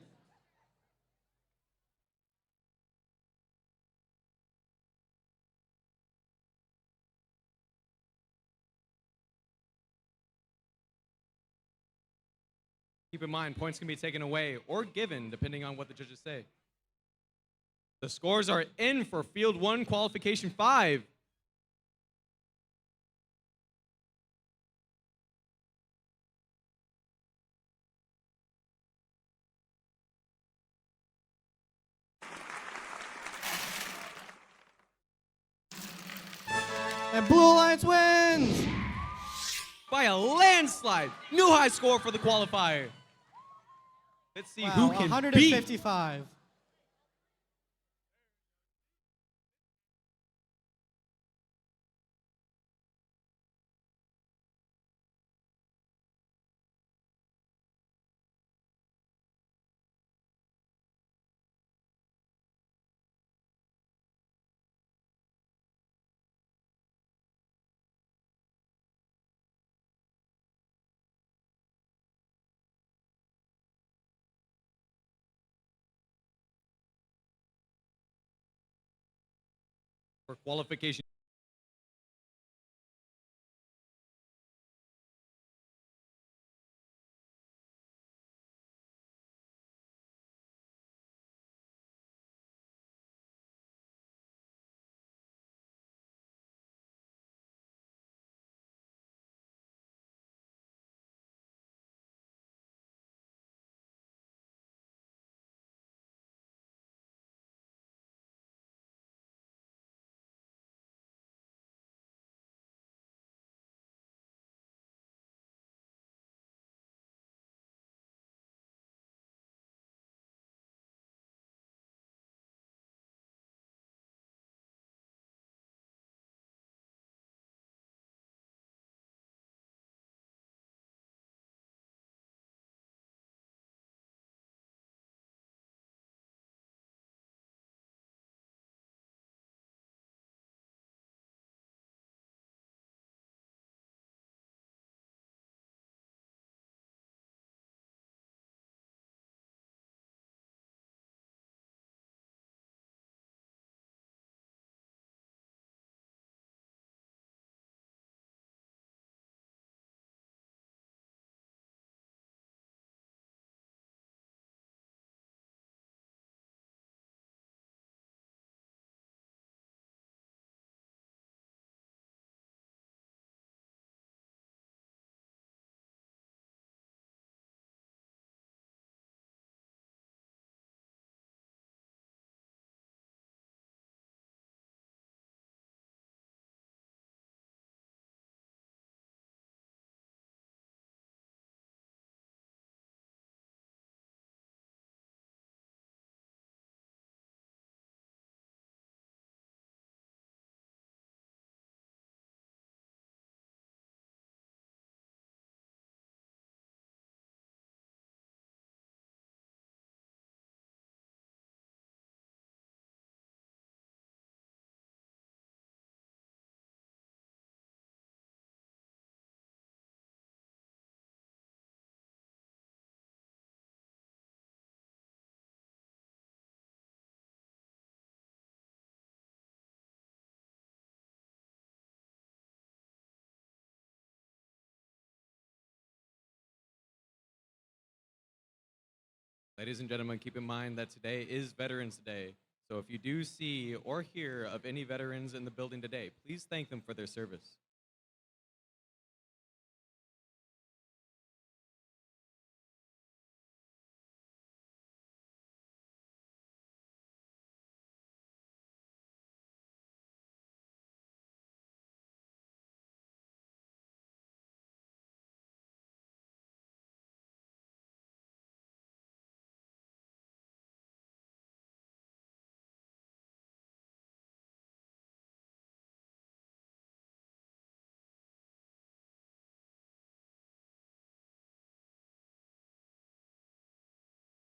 Keep in mind, points can be taken away or given depending on what the judges say. The scores are in for Field 1, Qualification 5. And Blue Alliance wins! By a landslide. New high score for the qualifier. Let's see who can 155. For qualification. Ladies and gentlemen, keep in mind that today is Veterans Day. So if you do see or hear of any veterans in the building today, please thank them for their service.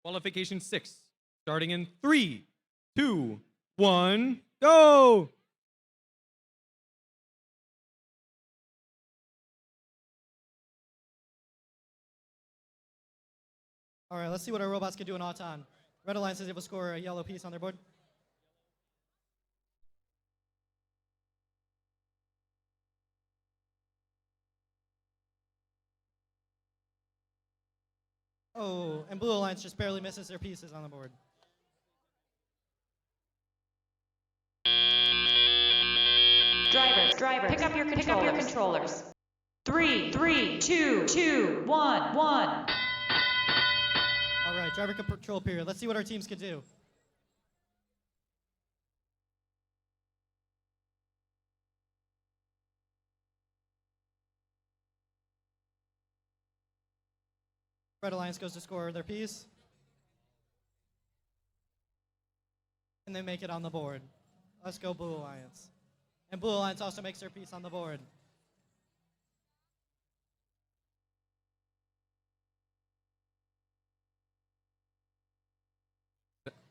Qualification 6, starting in 3, 2, 1, go! All right, let's see what our robots can do in Auton. Red Alliance is able to score a yellow piece on their board. Oh, and Blue Alliance just barely misses their pieces on the board. Drivers, pick up your controllers. 3, 2, 1. All right, driver control period. Let's see what our teams can do. Red Alliance goes to score their piece. And they make it on the board. Let's go Blue Alliance. And Blue Alliance also makes their piece on the board.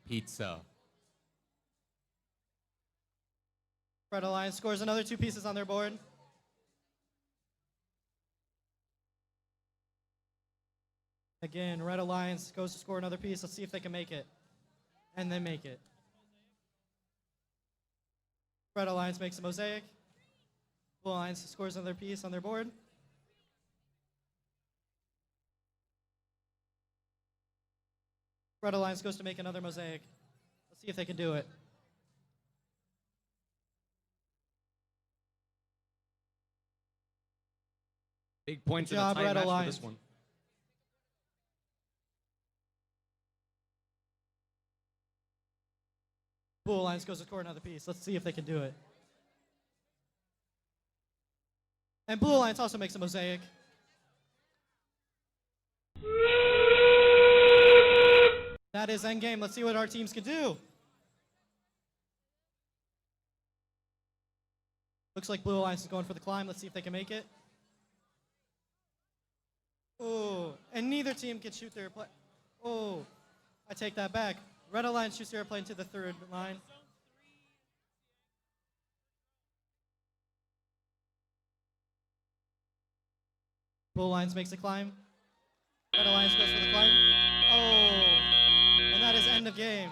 Pizza. Red Alliance scores another 2 pieces on their board. Again, Red Alliance goes to score another piece. Let's see if they can make it. And they make it. Red Alliance makes a mosaic. Blue Alliance scores another piece on their board. Red Alliance goes to make another mosaic. Let's see if they can do it. Big points Good in a job, tight Red match for Alliance. this one. Blue Alliance goes to score another piece. Let's see if they can do it. And Blue Alliance also makes a mosaic. That is endgame. Let's see what our teams can do. Looks like Blue Alliance is going for the climb. Let's see if they can make it. Oh, and neither team can shoot their airplane. Oh, I take that back. Red Alliance shoots their airplane to the 3rd line. Blue Alliance makes a climb. Red Alliance goes for the climb. Oh, and that is end of game.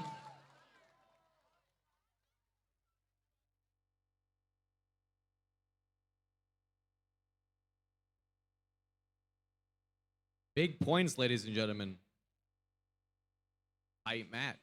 Big points, ladies and gentlemen. Tight match.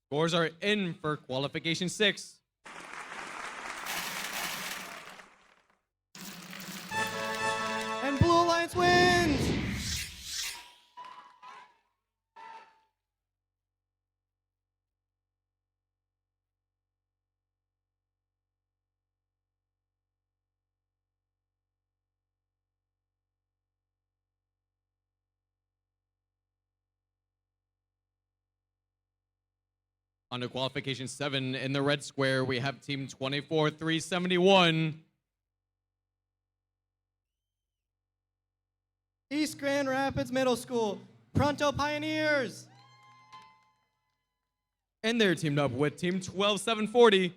Scores are in for qualification 6. And Blue Alliance wins! On to qualification 7 in the red square, we have team 24-371. East Grand Rapids Middle School, Pronto Pioneers. And they're teamed up with team 12-740.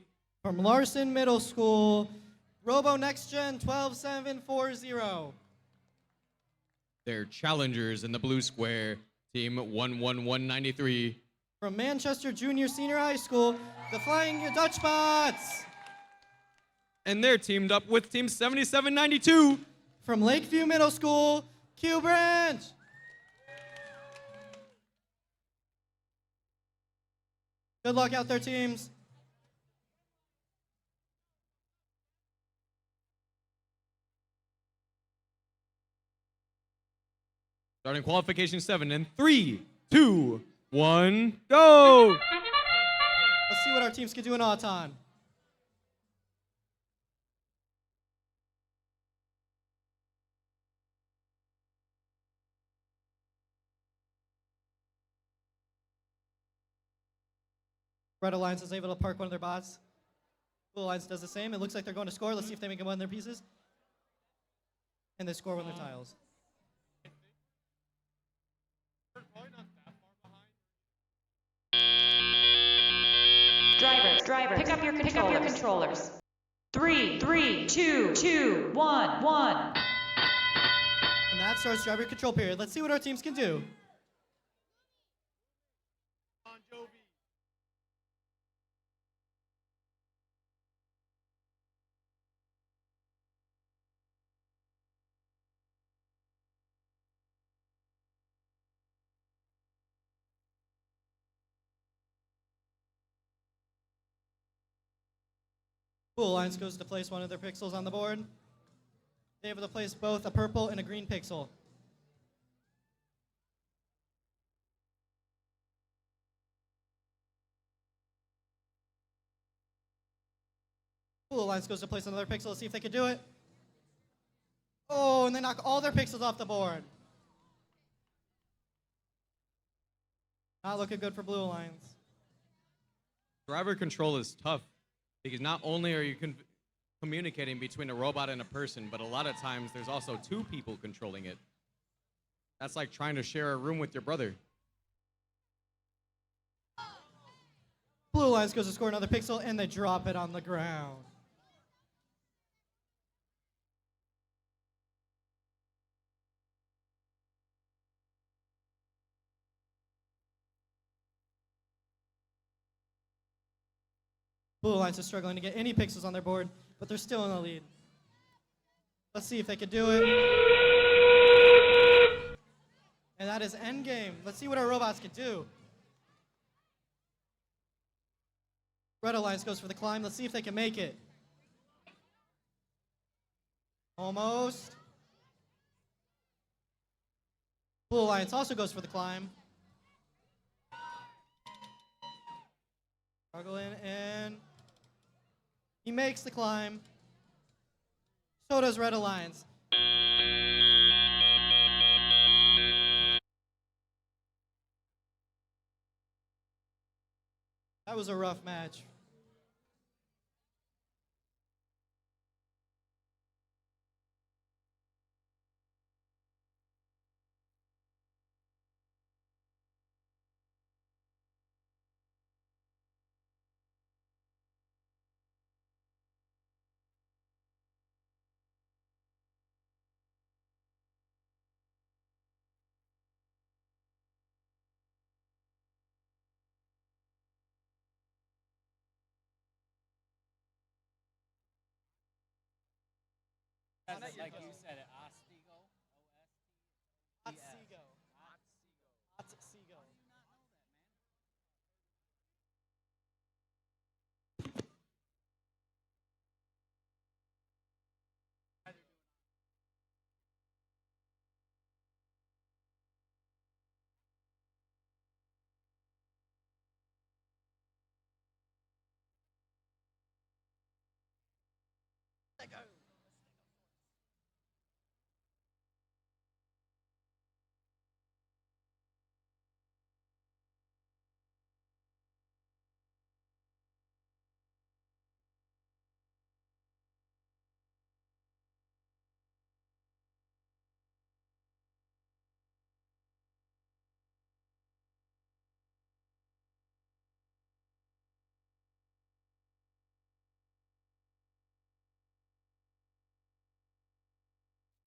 From Larson Middle School, Robo Next Gen 12740. They're challengers in the blue square, team 11193. From Manchester Junior Senior High School, the Flying Dutch Bots. And they're teamed up with team 7792. From Lakeview Middle School, Q Branch. Good luck out there, teams. Starting qualification 7 in 3, 2, 1, go! Let's see what our teams can do in Auton. Red Alliance is able to park one of their bots. Blue Alliance does the same. It looks like they're going to score. Let's see if they make one of their pieces. And they score one of their tiles. Driver, pick up your controllers. 3, 2, 1. And that starts driver control period. Let's see what our teams can do. Blue Alliance goes to place one of their pixels on the board. They're able to place both a purple and a green pixel. Blue Alliance goes to place another pixel. Let's see if they can do it. Oh, and they knock all their pixels off the board. Not looking good for Blue Alliance. Driver control is tough because not only are you communicating between a robot and a person, but a lot of times there's also two people controlling it. That's like trying to share a room with your brother. Blue Alliance goes to score another pixel, and they drop it on the ground. Blue Alliance is struggling to get any pixels on their board, but they're still in the lead. Let's see if they can do it. And that is endgame. Let's see what our robots can do. Red Alliance goes for the climb. Let's see if they can make it. Almost. Blue Alliance also goes for the climb. Struggling, and he makes the climb. So does Red Alliance. That was a rough match. Like you said, Ostigo. Otsego. Otsego. Let go.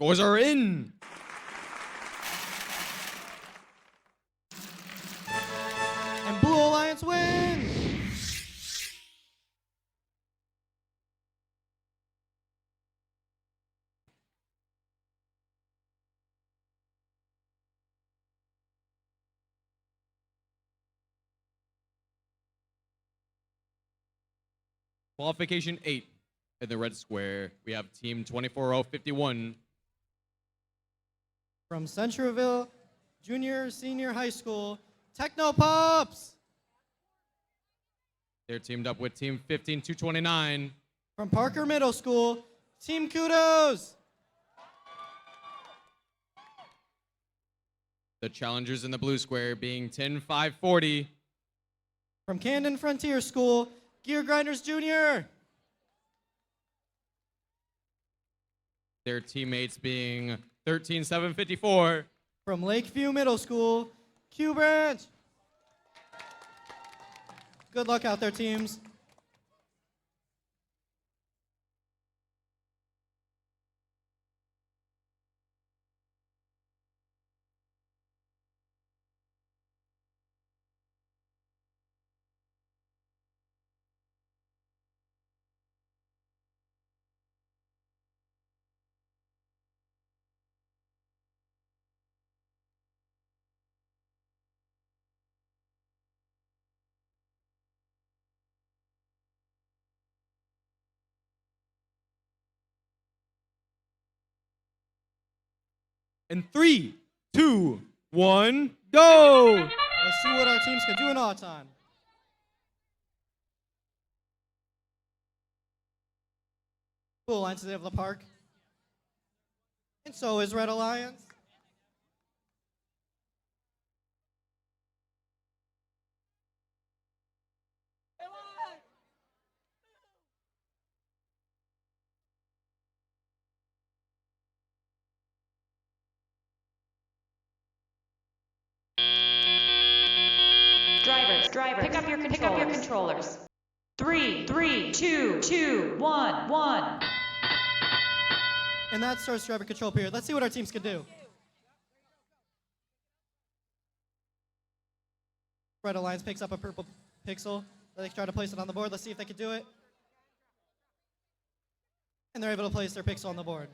Scores are in. And Blue Alliance wins! Qualification 8 in the red square. We have team 24051. From Centralville Junior Senior High School, Techno Pops! They're teamed up with team 15229. From Parker Middle School, Team Kudos! The challengers in the blue square being 10540. From Camden Frontier School, Gear Grinders Jr. Their teammates being 13754. From Lakeview Middle School, Q Branch. Good luck out there, teams. In 3, 2, 1, go! Let's see what our teams can do in auto-time. Blue Alliance is able to park. And so is Red Alliance. Drivers, pick up your controllers. 3, 2, 1. And that starts driver control period. Let's see what our teams can do. Red Alliance picks up a purple pixel. They try to place it on the board. Let's see if they can do it. And they're able to place their pixel on the board.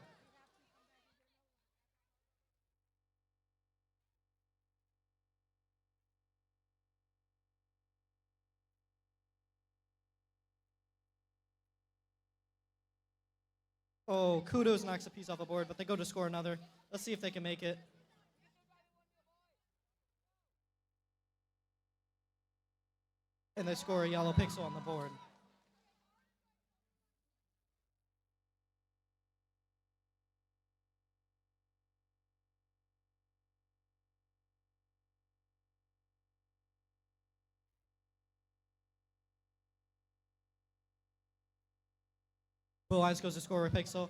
Oh, Kudos knocks a piece off the board, but they go to score another. Let's see if they can make it. And they score a yellow pixel on the board. Blue Alliance goes to score a pixel,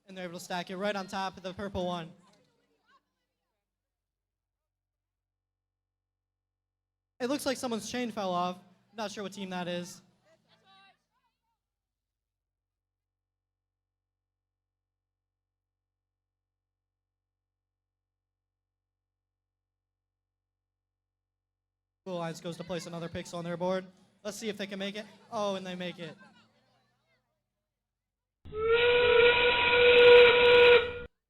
and they're able to stack it right on top of the purple one. It looks like someone's chain fell off. Not sure what team that is. Blue Alliance goes to place another pixel on their board. Let's see if they can make it. Oh, and they make it.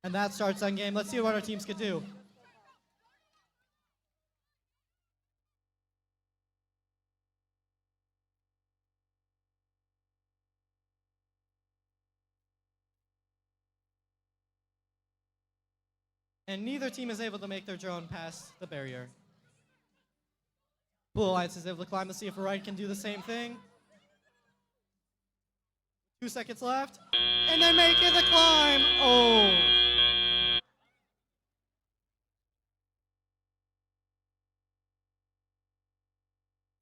And that starts on game. Let's see what our teams can do. And neither team is able to make their drone past the barrier. Blue Alliance is able to climb to see if Red can do the same thing. 2 seconds left. And they make it the climb. Oh.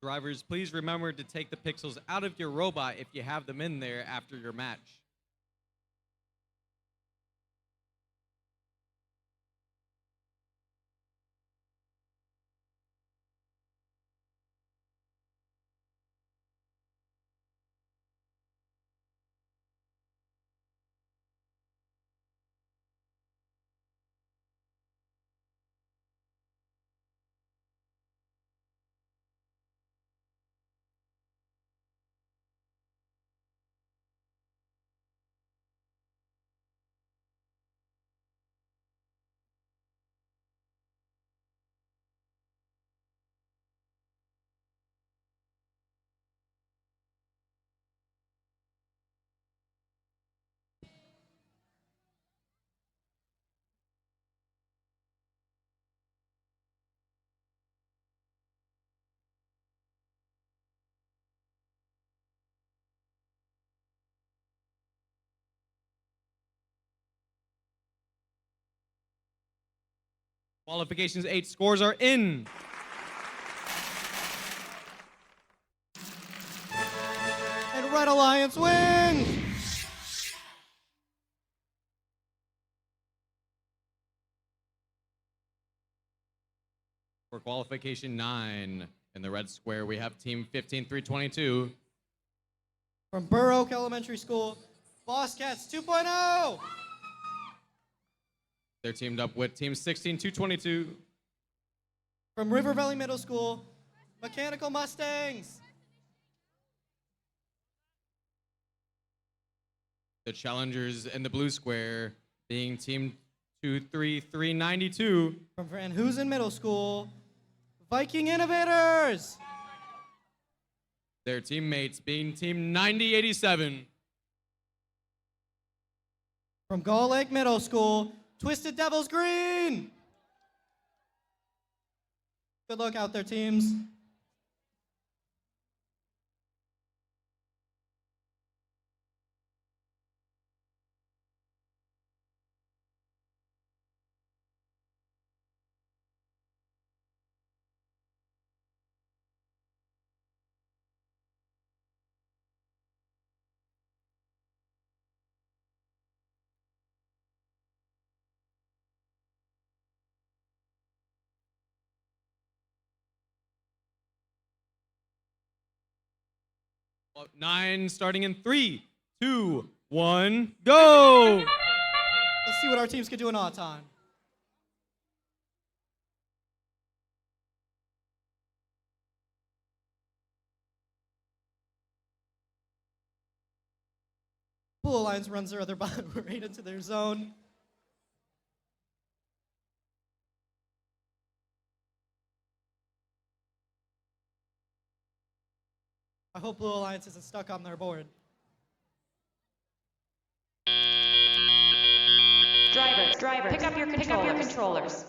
Drivers, please remember to take the pixels out of your robot if you have them in there after your match. Qualifications 8 scores are in. Red Alliance wins! For qualification 9, in the red square, we have team 15322. From Burr Oak Elementary School, Boss Cats 2.0! They're teamed up with team 16222. From River Valley Middle School, Mechanical Mustangs! The challengers in the blue square being team 23392. From Van Hoosen Middle School, Viking Innovators! Their teammates being team 9087. From Gull Lake Middle School, Twisted Devils Green! Good luck out there, teams. Well, 9 starting in 3, 2, 1, go! Let's see what our teams can do in odd time. Blue Alliance runs their other bot right into their zone. I hope Blue Alliance isn't stuck on their board. Driver, pick up your controllers.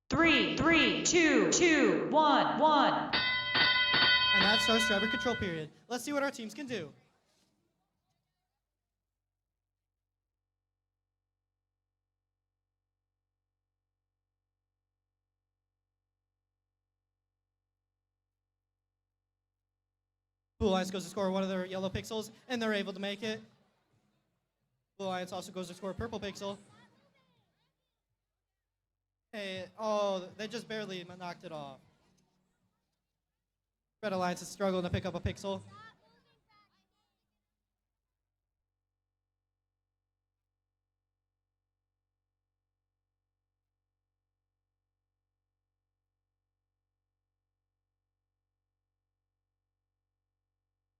3, 2, 1. And that starts driver control period. Let's see what our teams can do. Blue Alliance goes to score one of their yellow pixels, and they're able to make it. Blue Alliance also goes to score a purple pixel. Hey, oh, they just barely knocked it off. Red Alliance is struggling to pick up a pixel.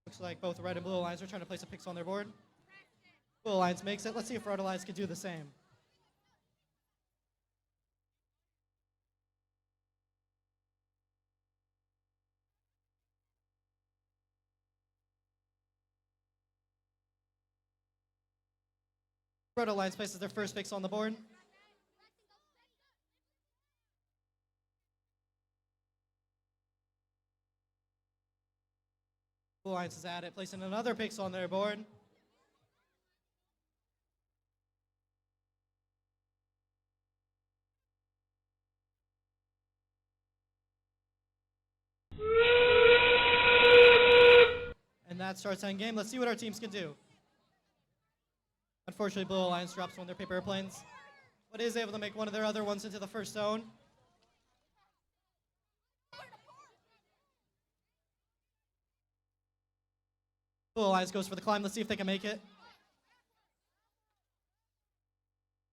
Looks like both Red and Blue Alliance are trying to place a pixel on their board. Blue Alliance makes it. Let's see if Red Alliance can do the same. Red Alliance places their first pixel on the board. Blue Alliance is at it, placing another pixel on their board. And that starts end game. Let's see what our teams can do. Unfortunately, Blue Alliance drops one of their paper airplanes, but is able to make one of their other ones into the first zone. Blue Alliance goes for the climb. Let's see if they can make it.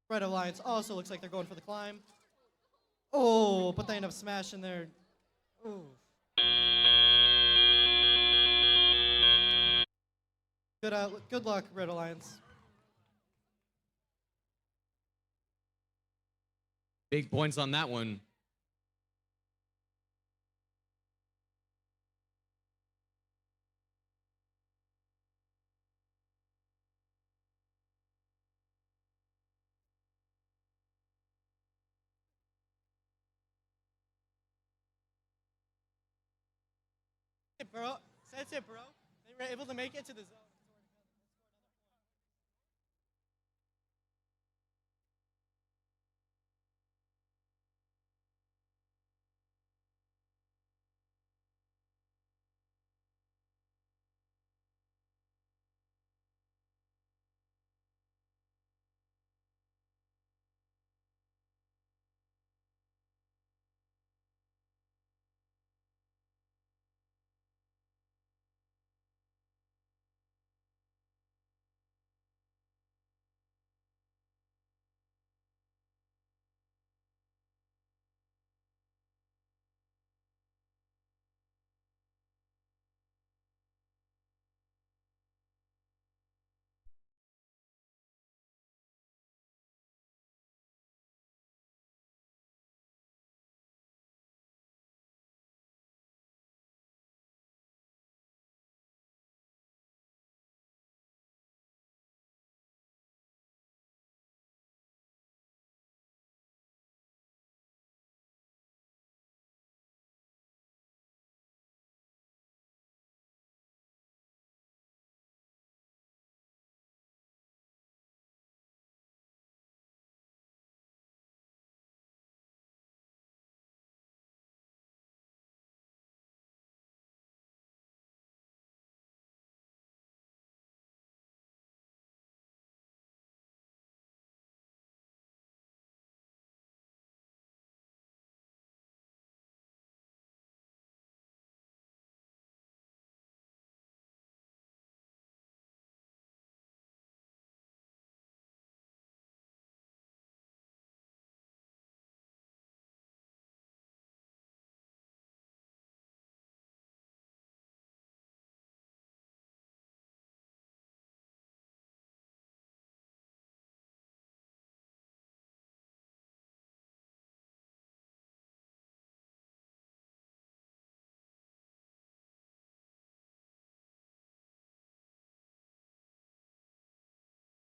Red Alliance also looks like they're going for the climb. Oh, but they end up smashing their... Ooh. Good luck, Red Alliance. Big points on that one. Bro, that's it, bro. They were able to make it to the zone.